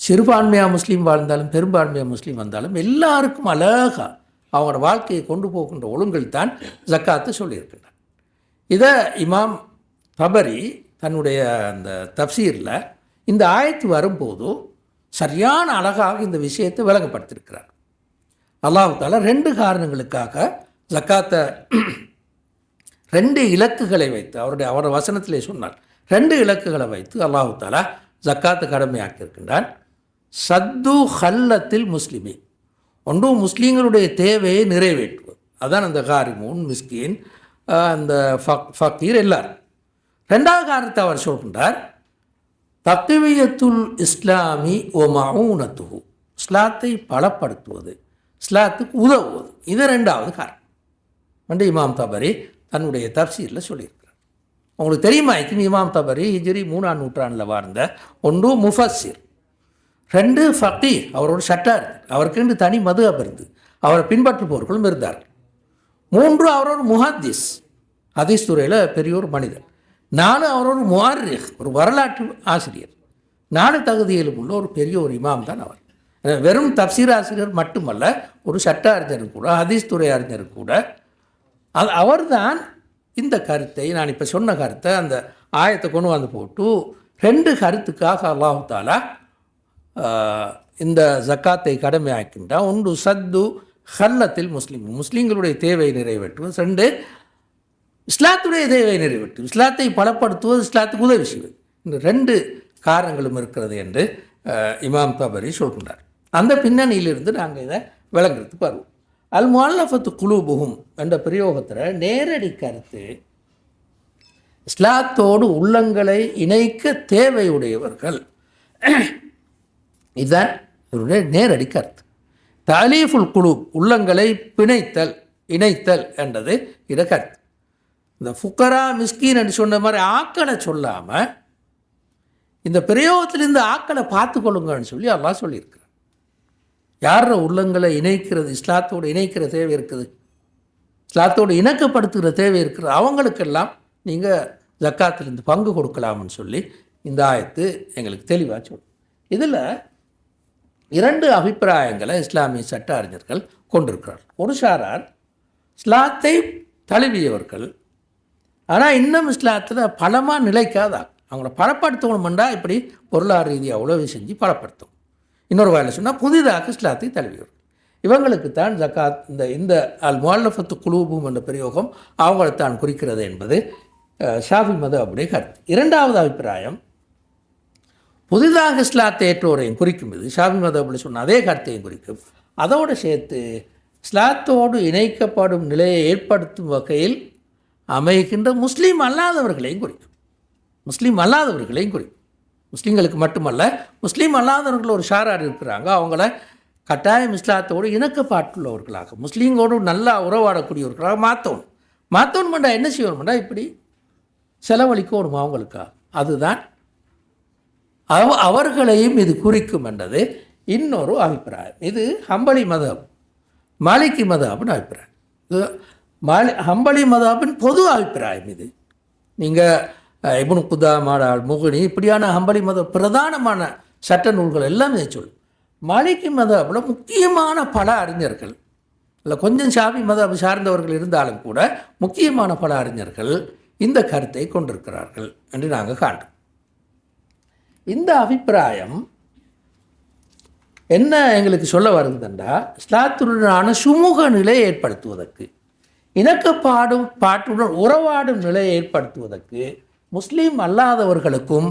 சிறுபான்மையாக முஸ்லீம் வாழ்ந்தாலும் பெரும்பான்மையாக முஸ்லீம் வந்தாலும் எல்லாருக்கும் அழகாக அவங்களோட வாழ்க்கையை கொண்டு போகின்ற ஒழுங்கில் தான் ஜக்காத்தை சொல்லியிருக்கின்றார். இதை இமாம் தபரி தன்னுடைய அந்த தப்சீரில் இந்த ஆயத்து வரும்போது சரியான அழகாக இந்த விஷயத்தை விளங்கப்படுத்தியிருக்கிறார். அல்லாஹ் தஆலா 2 காரணங்களுக்காக ஜக்காத்தை 2 இலக்குகளை வைத்து அவருடைய வசனத்திலே சொன்னார். 2 இலக்குகளை வைத்து அல்லாஹ் தஆலா ஜக்காத்தை கடமையாக்கியிருக்கின்றான். சத்து ஹல்லத்தில் முஸ்லிமி, ஒன்று முஸ்லீம்களுடைய தேவையை நிறைவேற்றுவது, அதான் அந்த காரிமூன், மிஸ்கீன், அந்த ஃபக்கீர் எல்லாரும். 2வது காரணத்தை அவர் சொல்கின்றார், தக்வியத்துல் இஸ்லாமி ஒ மஊனத்துஹு, இஸ்லாத்தை பலப்படுத்துவது, இஸ்லாத்துக்கு உதவுவது. இது 2வது காரணம் வந்து இமாம் தபரி தன்னுடைய தப்சீரில் சொல்லியிருக்கிறார். உங்களுக்கு தெரியுமா, இமாம் தபரி ஹிஜ்ரி 3ஆம் நூற்றாண்டில் வாழ்ந்த ஒன்று முஃபஸ்ஸிர், 2 ஃபக்கீஹ், அவரோட சட்டார், அவருக்கென்று தனி மதுஹப் இருந்தது, அவரை பின்பற்றுபவர்களும் இருந்தார்கள். 3 அவரோட முஹத்திஸ், ஹதீஸ் துறையில் பெரிய ஒரு மனிதர். 4 அவரோட முஅர்ரிக், ஒரு வரலாற்று ஆசிரியர். 4 தகுதியிலும் உள்ள ஒரு பெரிய ஒரு இமாம் தான் அவர். வெறும் தப்சீர் ஆசிரியர் மட்டுமல்ல, ஒரு சட்ட அறிஞர் கூட, ஹதீஸ் துறை அறிஞர் கூட. அவர் தான் இந்த கருத்தை, நான் இப்போ சொன்ன கருத்தை, அந்த ஆயத்தை கொண்டு வந்து போட்டு 2 கருத்துக்காக அல்லாஹ் தஆலா இந்த ஜக்காத்தை கடமையாக்கின்றான். ஒன்று சத்து ஹல்லத்தில் முஸ்லீம், முஸ்லீம்களுடைய தேவை நிறைவேற்றுவது. 2 இஸ்லாத்துடைய தேவை நிறைவேற்றுவது, இஸ்லாத்தை பலப்படுத்துவது, இஸ்லாத்துக்கு உதவி செய்வது. இந்த 2 காரணங்களும் இருக்கிறது என்று இமாம் தபரி சொல்கின்றார். அந்த பின்னணியிலிருந்து நாங்கள் இதை விளங்குறதுக்கு வருவோம். அல் முஅல்லஃபத்து குலூபுஹும் என்ற பிரயோகத்தில் நேரடி கருத்து இஸ்லாத்தோடு உள்ளங்களை இணைக்க தேவையுடையவர்கள், இதுதான் இவருடைய நேரடி கருத்து. தலீஃபுல் குலூப், உள்ளங்களை இணைத்தல் என்றது இட கருத்து. இந்த ஃபுக்கரா மிஸ்கீன் என்று சொன்ன மாதிரி ஆக்களை சொல்லாமல் இந்த பிரயோகத்திலிருந்து ஆக்களை பார்த்து கொள்ளுங்கன்னு சொல்லி அல்லாஹ் சொல்லியிருக்கிறார். யார உள்ளங்களை இணைக்கிறது, இஸ்லாத்தோடு இணைக்கிற தேவை இருக்குது, இஸ்லாத்தோடு இணக்கப்படுத்துகிற தேவை இருக்குது, அவங்களுக்கெல்லாம் நீங்கள் ஜக்காத்திலிருந்து பங்கு கொடுக்கலாம்னு சொல்லி இந்த ஆயத்து எங்களுக்கு தெளிவாக சொல்லும். இதில் 2 அபிப்பிராயங்களை இஸ்லாமிய சட்ட அறிஞர்கள் கொண்டிருக்கிறார். ஒரு சாரார் இஸ்லாத்தை தழுவியவர்கள், ஆனால் இன்னும் இஸ்லாத்தில் பலமாக நிலைக்காத அவங்கள பலப்படுத்தணுமெண்டா இப்படி பொருளாதார ரீதியாக உதவி செஞ்சு பலப்படுத்தும். இன்னொரு வகையில் சொன்னால் புதிதாக இஸ்லாத்தை தழுவியவர். இவங்களுக்கு தான் ஜக்காத் இந்த அல் முஅல்லஃபத்து குலூபும் என்ற பிரயோகம் அவங்களைத்தான் குறிக்கிறது என்பது ஷாஃபி மதுஹபுடைய கருத்து. இரண்டாவது அபிப்பிராயம் புதிதாக இஸ்லாத்தை ஏற்றோரையும் குறிக்கும். இது ஷாஃபி மதுஹபுடைய சொன்ன அதே கருத்தையும் குறிக்கும். அதோடு சேர்த்து இஸ்லாத்தோடு இணைக்கப்படும் நிலையை ஏற்படுத்தும் வகையில் அமைகின்ற முஸ்லீம் அல்லாதவர்களையும் குறிக்கும். முஸ்லீம்களுக்கு மட்டுமல்ல, முஸ்லீம் அல்லாதவர்கள் ஒரு ஷாரார் இருக்கிறாங்க. அவங்கள கட்டாயம் இஸ்லாத்தோடு இணக்கப்பாட்டுள்ளவர்களாக, முஸ்லீம்களோடு நல்லா உறவாடக்கூடியவர்களாக மாற்றணும்டா என்ன செய்யணும்டா இப்படி செலவழிக்கணும் அவங்களுக்காக. அதுதான் அவர்களையும் இது குறிக்கும் என்றது இன்னொரு அபிப்பிராயம். இது ஹம்பலி மதஹப், மாலிகி மதஹப்னு அபிப்பிராயம். இது ஹம்பலி மதஹப்பின் பொது அபிப்பிராயம். இது நீங்கள் இப்னு குதாமா, முகனி இப்படியான ஹம்பலி மத பிரதானமான சட்ட நூல்கள் எல்லாமே சொல்லு. மாலிகி மதஹப்பில் முக்கியமான பல அறிஞர்கள், இல்லை கொஞ்சம் ஷாஃபி மதஹப் சார்ந்தவர்கள் இருந்தாலும் கூட முக்கியமான பல அறிஞர்கள் இந்த கருத்தை கொண்டிருக்கிறார்கள் என்று நாங்கள் காண்றோம். இந்த அபிப்பிராயம் என்ன எங்களுக்கு சொல்ல வருதுன்னா, இஸ்லாத்துடனான சுமூக நிலையை ஏற்படுத்துவதற்கு, பாட்டுடன் உறவாடும் நிலையை ஏற்படுத்துவதற்கு முஸ்லீம் அல்லாதவர்களுக்கும்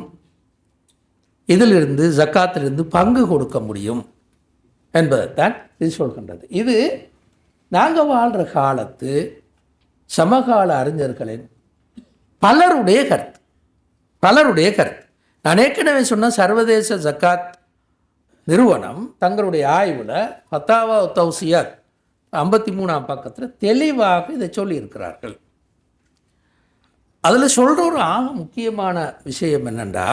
இதிலிருந்து ஜக்காத்திலிருந்து பங்கு கொடுக்க முடியும் என்பதைத்தான் இது சொல்கின்றது. இது நாங்கள் வாழ்கிற காலத்து சமகால அறிஞர்களின் பலருடைய கருத்து. நான் ஏற்கனவே சொன்ன சர்வதேச ஜக்காத் நிறுவனம் தங்களுடைய ஆய்வில் ஃபத்தாவா தௌசியாத் 53ஆம் பக்கத்தில் தெளிவாக இதை சொல்லியிருக்கிறார்கள். அதில் சொல்கிற ஒரு முக்கியமான விஷயம் என்னென்னா,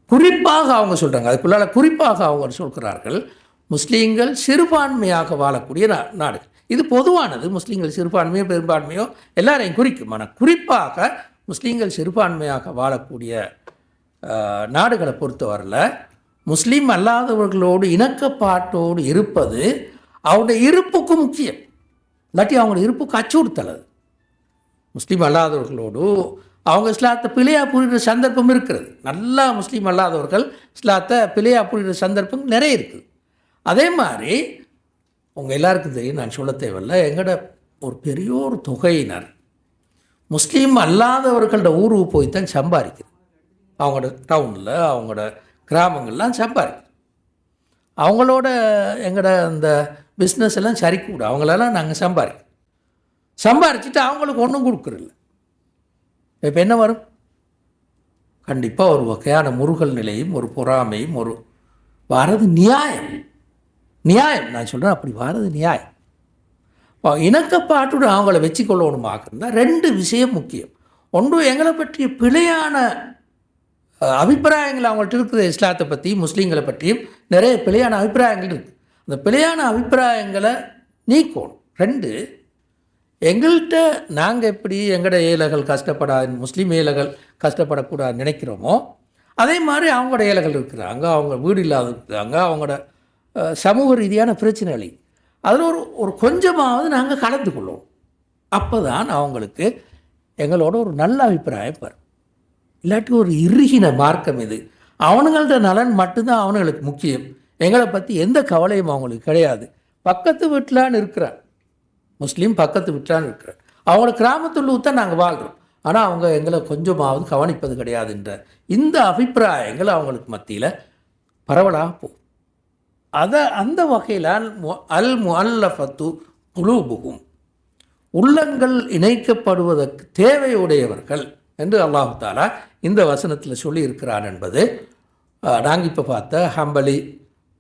குறிப்பாக அவங்க சொல்கிறாங்க, அதுக்குள்ளால குறிப்பாக அவங்க சொல்கிறார்கள், முஸ்லீம்கள் சிறுபான்மையாக வாழக்கூடிய நாடுகள். இது பொதுவானது, முஸ்லீம்கள் சிறுபான்மையோ பெரும்பான்மையோ எல்லாரையும் குறிக்கும். ஆனால் குறிப்பாக முஸ்லீம்கள் சிறுபான்மையாக வாழக்கூடிய நாடுகளை பொறுத்தவரையில் முஸ்லீம் அல்லாதவர்களோடு இணக்கப்பாட்டோடு இருப்பது அவருடைய இருப்புக்கு முக்கியம். இல்லாட்டி அவங்களுடைய இருப்புக்கு அச்சுறுத்தல். அது முஸ்லீம் அல்லாதவர்களோடு அவங்க இஸ்லாத்தை பிழையாக புரிகிற சந்தர்ப்பம் இருக்கிறது. நல்லா முஸ்லீம் அல்லாதவர்கள் இஸ்லாத்தை பிழையாக புரிகிற சந்தர்ப்பம் நிறைய இருக்குது. அதே மாதிரி உங்கள் எல்லாருக்கும் தெரியும், நான் சொல்ல தேவையில்லை, எங்களோட ஒரு பெரிய ஒரு தொகையினர் முஸ்லீம் அல்லாதவர்களோட ஊருக்கு போய் தான் சம்பாதிக்குது. அவங்களோட டவுனில் அவங்களோட கிராமங்கள்லாம் சம்பாதிக்குது. அவங்களோட எங்களோட அந்த பிஸ்னஸ் எல்லாம் சரிக்கூட அவங்களெல்லாம் நாங்கள் சம்பாரிச்சுட்டு அவங்களுக்கு ஒன்றும் கொடுக்குறதில்ல. இப்போ என்ன வரும்? கண்டிப்பாக ஒரு வகையான முருகல் நிலையும் ஒரு பொறாமையும் ஒரு வாரது நியாயம். நான் சொல்கிறேன், அப்படி வாரது நியாயம். இணக்கப்பாட்டுடன் அவங்கள வச்சுக்கொள்ளணுமாக்குன்னா 2 விஷயம் முக்கியம். ஒன்று, எங்களை பற்றிய பிழையான அபிப்பிராயங்கள் அவங்கள்ட்ட இருக்குது. இஸ்லாத்தை பற்றியும் முஸ்லீம்களை பற்றியும் நிறைய பிழையான அபிப்பிராயங்கள் இருக்குது. அந்த பிழையான அபிப்பிராயங்களை நீக்கணும். 2, எங்கள்கிட்ட நாங்கள் எப்படி எங்களோட ஏழைகள் கஷ்டப்படாது, முஸ்லீம் ஏழைகள் கஷ்டப்படக்கூடாது நினைக்கிறோமோ, அதே மாதிரி அவங்களோட ஏழைகள் இருக்கிறாங்க, அவங்க வீடு இல்லாத இருக்கிறாங்க, அவங்களோட சமூக ரீதியான பிரச்சனைகள், அதில் ஒரு கொஞ்சமாவது நாங்கள் கலந்து கொள்வோம். அப்போ தான் அவங்களுக்கு எங்களோட ஒரு நல்ல அபிப்பிராயம் வரும். இல்லாட்டி ஒரு இறுகின மார்க்கம் இது. அவனுங்கள்ட்ட நலன் மட்டும்தான் அவனுங்களுக்கு முக்கியம். எங்களை பற்றி எந்த கவலையும் அவங்களுக்கு கிடையாது. பக்கத்து வீட்டிலான்னு இருக்கிறான் முஸ்லீம், பக்கத்து வீட்டிலான்னு இருக்கிறான், அவங்களோட கிராமத்துள்ள தான் நாங்கள் வாழ்கிறோம், ஆனால் அவங்க எங்களை கொஞ்சமாவது கவனிப்பது கிடையாதுன்ற இந்த அபிப்பிராயங்கள் அவங்களுக்கு மத்தியில் பரவலாக போகும். அந்த வகையில் அல் முஅல்லஃபத்து குலூபுஹும், உள்ளங்கள் இணைக்கப்படுவதற்கு தேவையுடையவர்கள் என்று அல்லாஹ் தஆலா இந்த வசனத்தில் சொல்லியிருக்கிறான் என்பது நாங்கள் இப்போ பார்த்த ஹம்பலி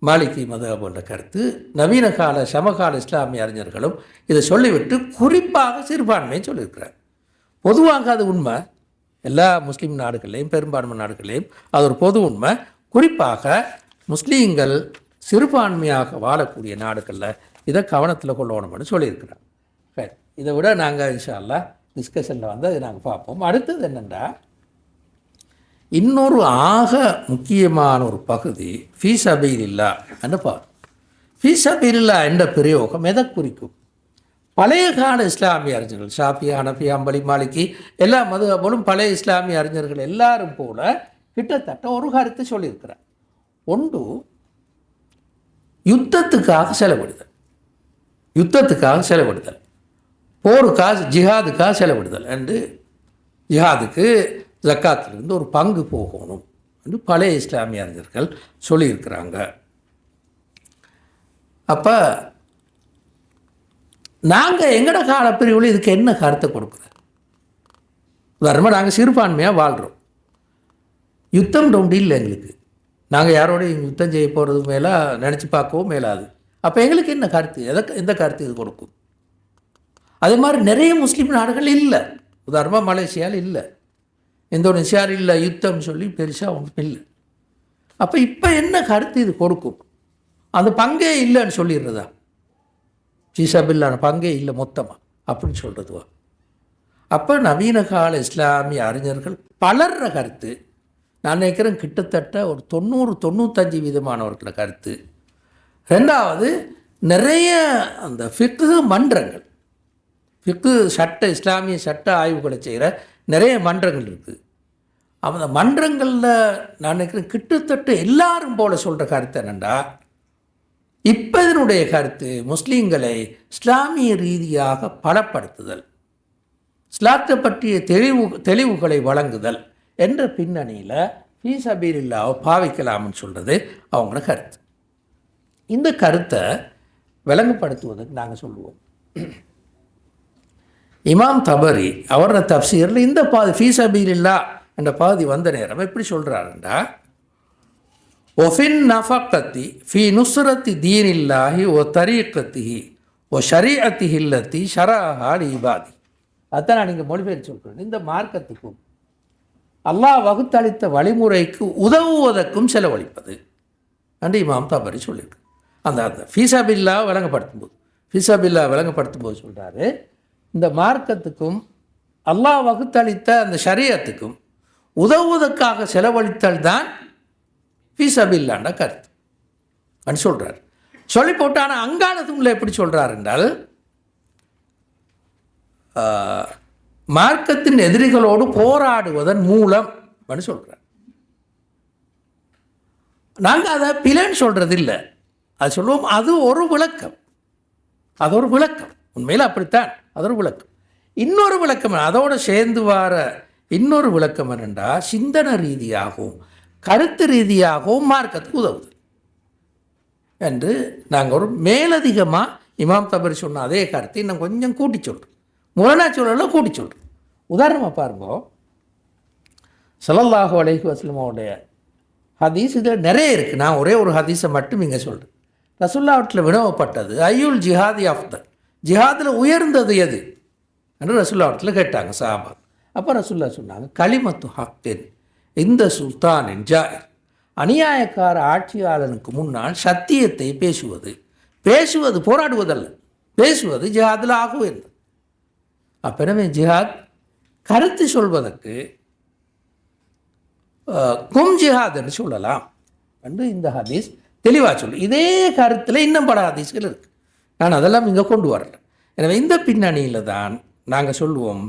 மாலிகி மதஹப் என்ற கருத்து. நவீன கால சமகால இஸ்லாமிய அறிஞர்களும் இதை சொல்லிவிட்டு குறிப்பாக சிறுபான்மையை சொல்லியிருக்கிறார். பொதுவாக அது உண்மை, எல்லா முஸ்லீம் நாடுகள்லேயும் பெரும்பான்மை நாடுகள்லேயும் அது ஒரு பொது உண்மை. குறிப்பாக முஸ்லீம்கள் சிறுபான்மையாக வாழக்கூடிய நாடுகளில் இதை கவனத்தில் கொள்ளணும்னு சொல்லியிருக்கிறார். சரி, இதை விட நாங்கள் இன்ஷா அல்லாஹ் டிஸ்கஷனில் வந்து அதை நாங்கள் பார்ப்போம். அடுத்தது என்னென்னா, இன்னொரு முக்கியமான ஒரு பகுதி ஃபீ சபீலில்லாஹ் என்று பார்ப்போம். ஃபீ சபீலில்லாஹ் என்ற பிரயோகம் எதை குறிக்கும்? பழைய கால இஸ்லாமிய அறிஞர்கள் ஷாஃபி, ஹனஃபி, அம்பலி, மாலிகி எல்லா மதுஹபும் பழைய இஸ்லாமிய அறிஞர்கள் எல்லாரும் போல கிட்டத்தட்ட ஒரு கருத்தை சொல்லியிருக்கிறார். ஒன்று, யுத்தத்துக்காக செலவிடுதல், போருக்காக ஜிஹாதுக்காக செலவிடுதல் என்று, ஜிஹாதுக்கு ஜக்காத்திலிருந்து ஒரு பங்கு போகணும் என்று பழைய இஸ்லாமிய அறிஞர்கள் சொல்லியிருக்கிறாங்க. அப்போ நாங்கள் எங்கட காலப்பிரிவில் இதுக்கு என்ன கருத்தை கொடுக்குறோம்? உதாரணமாக நாங்கள் சிறுபான்மையாக வாழ்கிறோம். யுத்தம் ஒன்று இல்லை எங்களுக்கு. நாங்கள் யாரோடையும் யுத்தம் செய்ய போகிறது மேலே நினச்சி பார்க்கவும் மேலாது. அப்போ எங்களுக்கு என்ன கருத்து, எந்த கருத்து இது கொடுக்கும்? அதே மாதிரி நிறைய முஸ்லீம் நாடுகள் இல்லை. உதாரணமாக மலேசியாவில் இல்லை, இந்தோனேசியாவில் இல்லை, யுத்தம் சொல்லி பெருசாக ஒன்றும் இல்லை. அப்போ இப்போ என்ன கருத்து இது கொடுக்கும்? அந்த பங்கே இல்லைன்னு சொல்லிடுறதா? ஃபீஸபில்லான பங்கே இல்லை மொத்தமாக அப்படின்னு சொல்கிறதுவா? அப்போ நவீன கால இஸ்லாமிய அறிஞர்கள் பலர்ற கருத்து, நான் நினைக்கிறேன் கிட்டத்தட்ட ஒரு 90-95% கருத்து. ரெண்டாவது, நிறைய அந்த ஃபிக்ஹு மன்றங்கள், இஸ்லாமிய சட்ட ஆய்வுகளை செய்கிற நிறைய மன்றங்கள் இருக்குது. அந்த மன்றங்களில் நான் நினைக்கிறேன் கிட்டத்தட்ட எல்லாரும் போல சொல்கிற கருத்து என்னென்னா, இப்போ இதனுடைய கருத்து முஸ்லீம்களை இஸ்லாமிய ரீதியாக பலப்படுத்துதல், இஸ்லாத்தை பற்றிய தெளிவுகளை வழங்குதல் என்ற பின்னணியில் ஃபீ சபீலில்லாஹ் பாவிக்கலாம்னு சொல்கிறது அவங்களோட கருத்து. இந்த கருத்தை விளங்குபடுத்துவதற்கு நாங்கள் சொல்லுவோம், இமாம் தபரி அவரோட தஃப்சீரில் இந்த பாதி ஃபீ சபீலில்லாஹ் என்ற பாதி வந்த நேரம் எப்படி சொல்கிறாருண்டா, ஒஃபின் நஃபக்கத்தி ஃபி நுஸ்ரத்தி தீனில்லாஹி ஒ தரீக்கத்திஹி ஒ ஷரீஅத்திஹில்லத்தி ஷரஹால் இபாதி. அதான் நான் நீங்கள் மொழிபெயர்த்து சொல்கிறேன். இந்த மார்க்கத்துக்கும் அல்லாஹ் வகுத்தளித்த வழிமுறைக்கு உதவுவதற்கும் செலவழிப்பது என்று இமாம் தபரி சொல்லியிருக்கு. அந்த ஃபீஸபில்லா விளங்கப்படுத்தும் போது சொல்கிறாரு, இந்த மார்க்கத்துக்கும் அல்லாஹ் வகுத்தளித்த அந்த ஷரியத்துக்கும் உதவுவதற்காக செலவழித்தல் தான் ஃபீஸபில்லாண்ட கருத்து அப்படின்னு சொல்கிறார். சொல்லி போட்டான அங்கானதும்ல எப்படி சொல்கிறார் என்றால், மார்க்கத்தின் எதிரிகளோடு போராடுவதன் மூலம் அப்படின்னு சொல்கிறார். நாங்கள் அதை பிழைன்னு சொல்கிறது இல்லை, அது சொல்லுவோம் அது ஒரு விளக்கம், உண்மையில் அப்படித்தான், அது ஒரு விளக்கம். இன்னொரு விளக்கம் அதோடு சேர்ந்து வர இன்னொரு விளக்கம் என்னென்றா, சிந்தனை ரீதியாகவும் கருத்து ரீதியாகவும் மார்க்கத்துக்கு உதவுது என்று நாங்கள் ஒரு மேலதிகமாக இமாம் தபரி சொன்ன அதே கருத்தை இன்னும் கொஞ்சம் கூட்டி சொல்கிறோம், முரணா சொல்லல கூட்டி சொல்கிறோம். உதாரணமாக பாருங்க, ஸல்லல்லாஹு அலைஹி வஸல்லமோடைய ஹதீஸ் இதில் நிறைய இருக்குது. நான் ஒரே ஒரு ஹதீஸை மட்டும் இங்கே சொல்கிறேன். ரசூலுல்லாஹ்விடத்தில் வினவப்பட்டது, ஐயுல் ஜிஹாதி அஃதல், ஜிஹாதில் உயர்ந்தது எது என்று ரசூலுல்லாஹ்விடத்தில் கேட்டாங்க சஹாபா. அப்போ ரசூலுல்லாஹ் சொன்னாங்க, கலிமத்து ஹக்கின் இந்த சுல்தானின் ஜாயிர், அநியாயக்கார ஆட்சியாளனுக்கு முன்னால் சத்தியத்தை பேசுவது போராடுவதல்ல, பேசுவது ஜிஹாதில் ஆக உயர்ந்தது. அப்பெனவே ஜிஹாத் கருத்து சொல்வதற்கு ஜிஹாத் என்று சொல்லலாம் என்று இந்த ஹதீஸ் தெளிவாக சொல்லு. இதே கருத்தில் இன்னும் பல ஹதீஸ்கள் இருக்குது, நான் அதெல்லாம் இங்கே கொண்டு வரல. எனவே இந்த பின்னணியில் தான் நாங்கள் சொல்லுவோம்,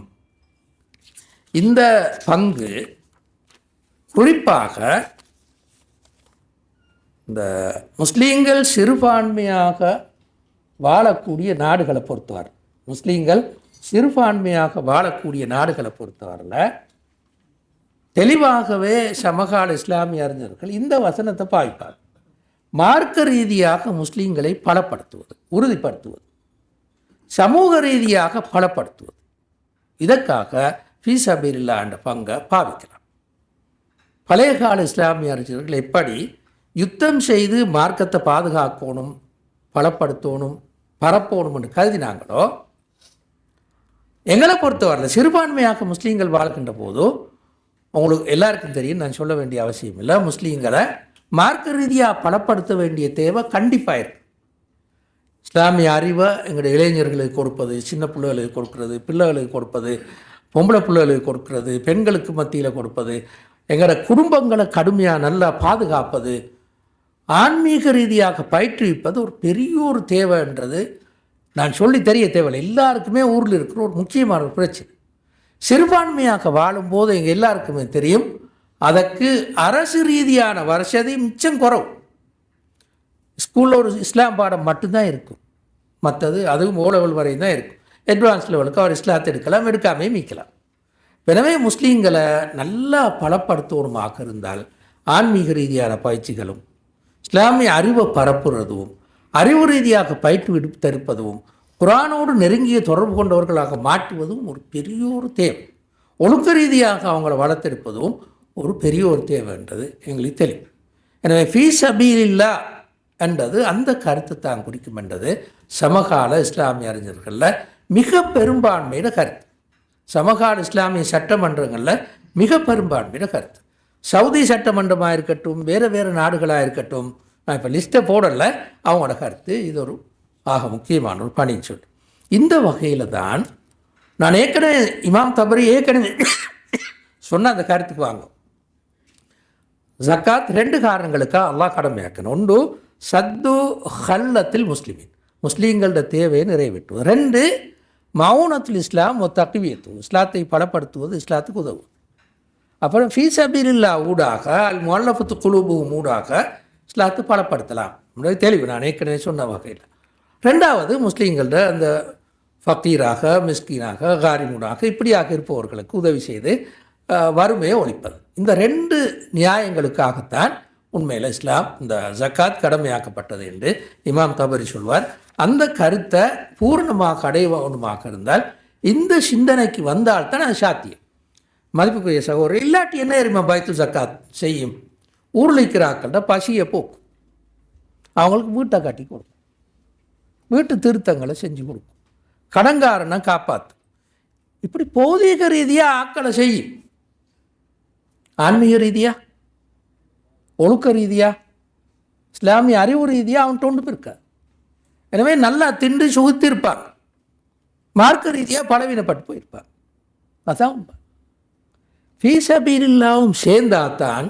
இந்த பங்கு குறிப்பாக இந்த முஸ்லீம்கள் சிறுபான்மையாக வாழக்கூடிய நாடுகளை பொறுத்தவரையில் தெளிவாகவே சமகால இஸ்லாமிய அறிஞர்கள் இந்த வசனத்தை பாய்ப்பார். மார்க்க ரீதியாக முஸ்லீம்களை பலப்படுத்துவது, உறுதிப்படுத்துவது, சமூக ரீதியாக பலப்படுத்துவது, இதற்காக ஃபீ சபீலில்லாஹ் என்ற பங்கை பாவிக்கலாம். பழைய கால இஸ்லாமிய அறிஞர்கள் எப்படி யுத்தம் செய்து மார்க்கத்தை பாதுகாக்கணும், பலப்படுத்தணும், பரப்பணும் என்று கருதினாங்களோ, எங்களை பொறுத்தவரையில் சிறுபான்மையாக முஸ்லீம்கள் வாழ்கின்ற போதோ உங்களுக்கு எல்லாருக்கும் தெரியும், நான் சொல்ல வேண்டிய அவசியம் இல்லை, முஸ்லீம்களை மார்க்க ரீதியாக பலப்படுத்த வேண்டிய தேவை கண்டிப்பாக இருக்குது. இஸ்லாமிய அறிவை எங்களுடைய இளைஞர்களுக்கு கொடுப்பது, சின்ன பிள்ளைகளுக்கு கொடுக்கறது, பிள்ளைகளுக்கு கொடுப்பது, பொம்பளை பிள்ளைகளுக்கு கொடுக்கறது, பெண்களுக்கு மத்தியில் கொடுப்பது, எங்களோட குடும்பங்களை கடுமையாக நல்லா பாதுகாப்பது, ஆன்மீக ரீதியாக பயிற்றுவிப்பது ஒரு பெரிய ஒரு தேவைன்றது நான் சொல்லி தெரிய தேவையில்லை, எல்லாருக்குமே ஊரில் இருக்கிற ஒரு முக்கியமான ஒரு பிரச்சனை. சிறுபான்மையாக வாழும்போது எங்கள் எல்லாருக்குமே தெரியும், அதற்கு அரசு ரீதியான வசதி மிச்சம் குறவு. ஸ்கூலில் ஒரு இஸ்லாம் பாடம் மட்டும்தான் இருக்கும், மற்றது அதுவும் ஓ லெவல் வரை தான் இருக்கும். அட்வான்ஸ் லெவலுக்கு அவர் இஸ்லாத்தை எடுக்கலாம், எடுக்காமே மீக்கலாம். எனவே முஸ்லீம்களை நல்லா பலப்படுத்துவமாக இருந்தால் ஆன்மீக ரீதியான பயிற்சிகளும் இஸ்லாமிய அறிவை பரப்புறதும் அறிவு ரீதியாக பயிற்றுவித்தருப்பதும் குரானோடு நெருங்கிய தொடர்பு கொண்டவர்களாக மாற்றுவதும் ஒரு பெரிய ஒரு தேவை. ஒழுக்க ரீதியாக அவங்கள வளர்த்தெடுப்பதும் ஒரு பெரிய ஒரு தேவை என்றது எங்களுக்கு தெரியும். எனவே ஃபீ சபீலில்லாஹ் என்றது அந்த கருத்தை தான் குறிக்கும் என்றது சமகால இஸ்லாமிய அறிஞர்களில் மிக பெரும்பான்மையின கருத்து. சமகால இஸ்லாமிய சட்டமன்றங்களில் மிக பெரும்பான்மையின கருத்து. சவுதி சட்டமன்றமாக இருக்கட்டும், வேறு வேறு நாடுகளாக இருக்கட்டும், நான் இப்போ லிஸ்ட்டை போடலை, அவங்களோட கருத்து இது ஒரு ஆக முக்கியமான ஒரு பணின்னு சொல்லி. இந்த வகையில் தான் நான் ஏற்கனவே இமாம் தபரி ஏற்கனவே சொன்ன அந்த கருத்துக்கு வாங்கும். ஜக்காத் 2 காரணங்களுக்காக அல்லாஹ் கடமையாக்கணும். ஒன்று சத்து ஹல்லத்தில் முஸ்லிமின், முஸ்லீம்களோட தேவையை நிறைவேற்றுவது. 2 மௌனத்துல் இஸ்லாம் தக்வியத்து, இஸ்லாத்தை பலப்படுத்துவது, இஸ்லாத்துக்கு உதவும். அப்புறம் ஃபீ சபீலில்லாஹ் ஊடாக அல் முஅல்லஃபத்து குலூபுஹும் ஊடாக இஸ்லாத்தை பலப்படுத்தலாம். தெளிவு நான் ஏற்கனவே சொன்ன வகையில். 2வது முஸ்லீம்களோட அந்த ஃபக்கீராக, மிஸ்கீனாக, காரிமுனாக இப்படியாக இருப்பவர்களுக்கு உதவி செய்து வறுமையை ஒழிப்பது. இந்த 2 நியாயங்களுக்காகத்தான் உண்மையில் இஸ்லாம் இந்த ஜக்காத் கடமையாக்கப்பட்டது என்று இமாம் தபரி சொல்வார். அந்த கருத்தை பூர்ணமாக அடைவணுமாக இருந்தால் இந்த சிந்தனைக்கு வந்தால்தான் அது சாத்தியம். மதிப்புக்குரிய சகோதரர், இல்லாட்டி என்ன எரிமா பைத்து ஜக்காத் செய்யும்? ஊரில் இருக்கிறாக்கள்கிட்ட பசியை போக்கும், அவங்களுக்கு வீட்டை கட்டி கொடுக்கும், வீட்டு திருத்தங்களை செஞ்சு கொடுக்கும், கடங்காரனை காப்பாற்றும். இப்படி பௌதீக ரீதியாக ஆக்களை செய்யும். ஆன்மீக ரீதியாக, ஒழுக்க ரீதியாக, இஸ்லாமிய அறிவு ரீதியாக அவன்கிட்ட ஒன்று இருக்காது. எனவே நல்லா திண்டு சுகுத்திருப்பாங்க, மார்க்க ரீதியாக பலவீனப்பட்டு போயிருப்பாங்க. அதான் ஃபீ சபீலில்லாஹும் சேர்ந்தாத்தான்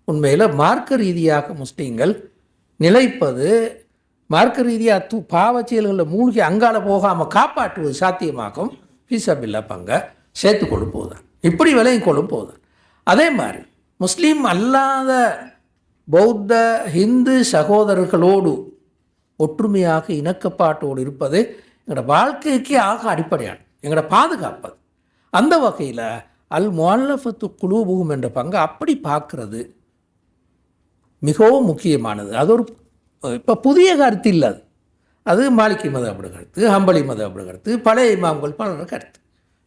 உண்மையில் மார்க்க ரீதியாக முஸ்லீம்கள் நிலைப்பது, மார்க்க ரீதியாக பாவச்செயல்களில் மூழ்கி அங்கால போகாமல் காப்பாற்றுவது சாத்தியமாகும். ஃபீ சபீலில்லாஹ் பங்கை சேர்த்து கொண்டு போதும், இப்படி விலையும் கொண்டு போதும். அதே மாதிரி முஸ்லீம் அல்லாத பௌத்த ஹிந்து சகோதரர்களோடு ஒற்றுமையாக இணக்கப்பாட்டோடு இருப்பது எங்களோட வாழ்க்கைக்கு ஆக அடிப்படையான எங்களோட பாதுகாப்பது. அந்த வகையில் அல் முஅல்லஃபத்து குலூபுஹும் என்ற பங்கு அப்படி பார்க்குறது மிகவும் முக்கியமானது. அது ஒரு இப்போ புதிய கருத்து இல்லை, அது மாலிகி மதஹ்போட கருத்து, ஹம்பலி மதஹ்போட கருத்து, பழைய இமாம்கள் பலரோட கருத்து.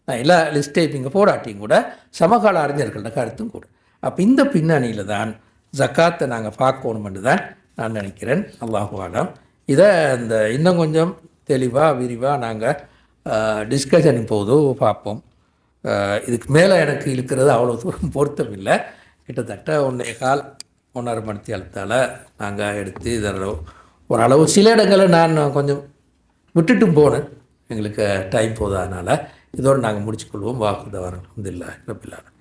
நான் எல்லா லிஸ்ட்டையும் இங்கே போராட்டியும் கூட சமகால அறிஞர்களோட கருத்தும் கூட. அப்போ இந்த பின்னணியில் தான் ஜக்காத்தை நாங்கள் பார்க்கணுமென்று தான் நான் நினைக்கிறேன். அல்லாஹு ஆலம். இதை இந்த இன்னும் கொஞ்சம் தெளிவாக விரிவாக நாங்கள் டிஸ்கஷன் போது பார்ப்போம். இதுக்கு மேலே எனக்கு இருக்கிறது அவ்வளோ தூரம் பொருத்தம் இல்லை. கிட்டத்தட்ட 1.25 மணித்தியாலத்தால் நாங்கள் எடுத்து இதில் ஓரளவு சில இடங்களை நான் கொஞ்சம் விட்டுட்டும் போனேன், எங்களுக்கு டைம் போதாதனால. இதோடு நாங்கள் முடிச்சுக்கொள்வோம். வாக்குதவர்கள் அல்ஹம்துலில்லாஹ் ரப்பில் ஆலமீன்.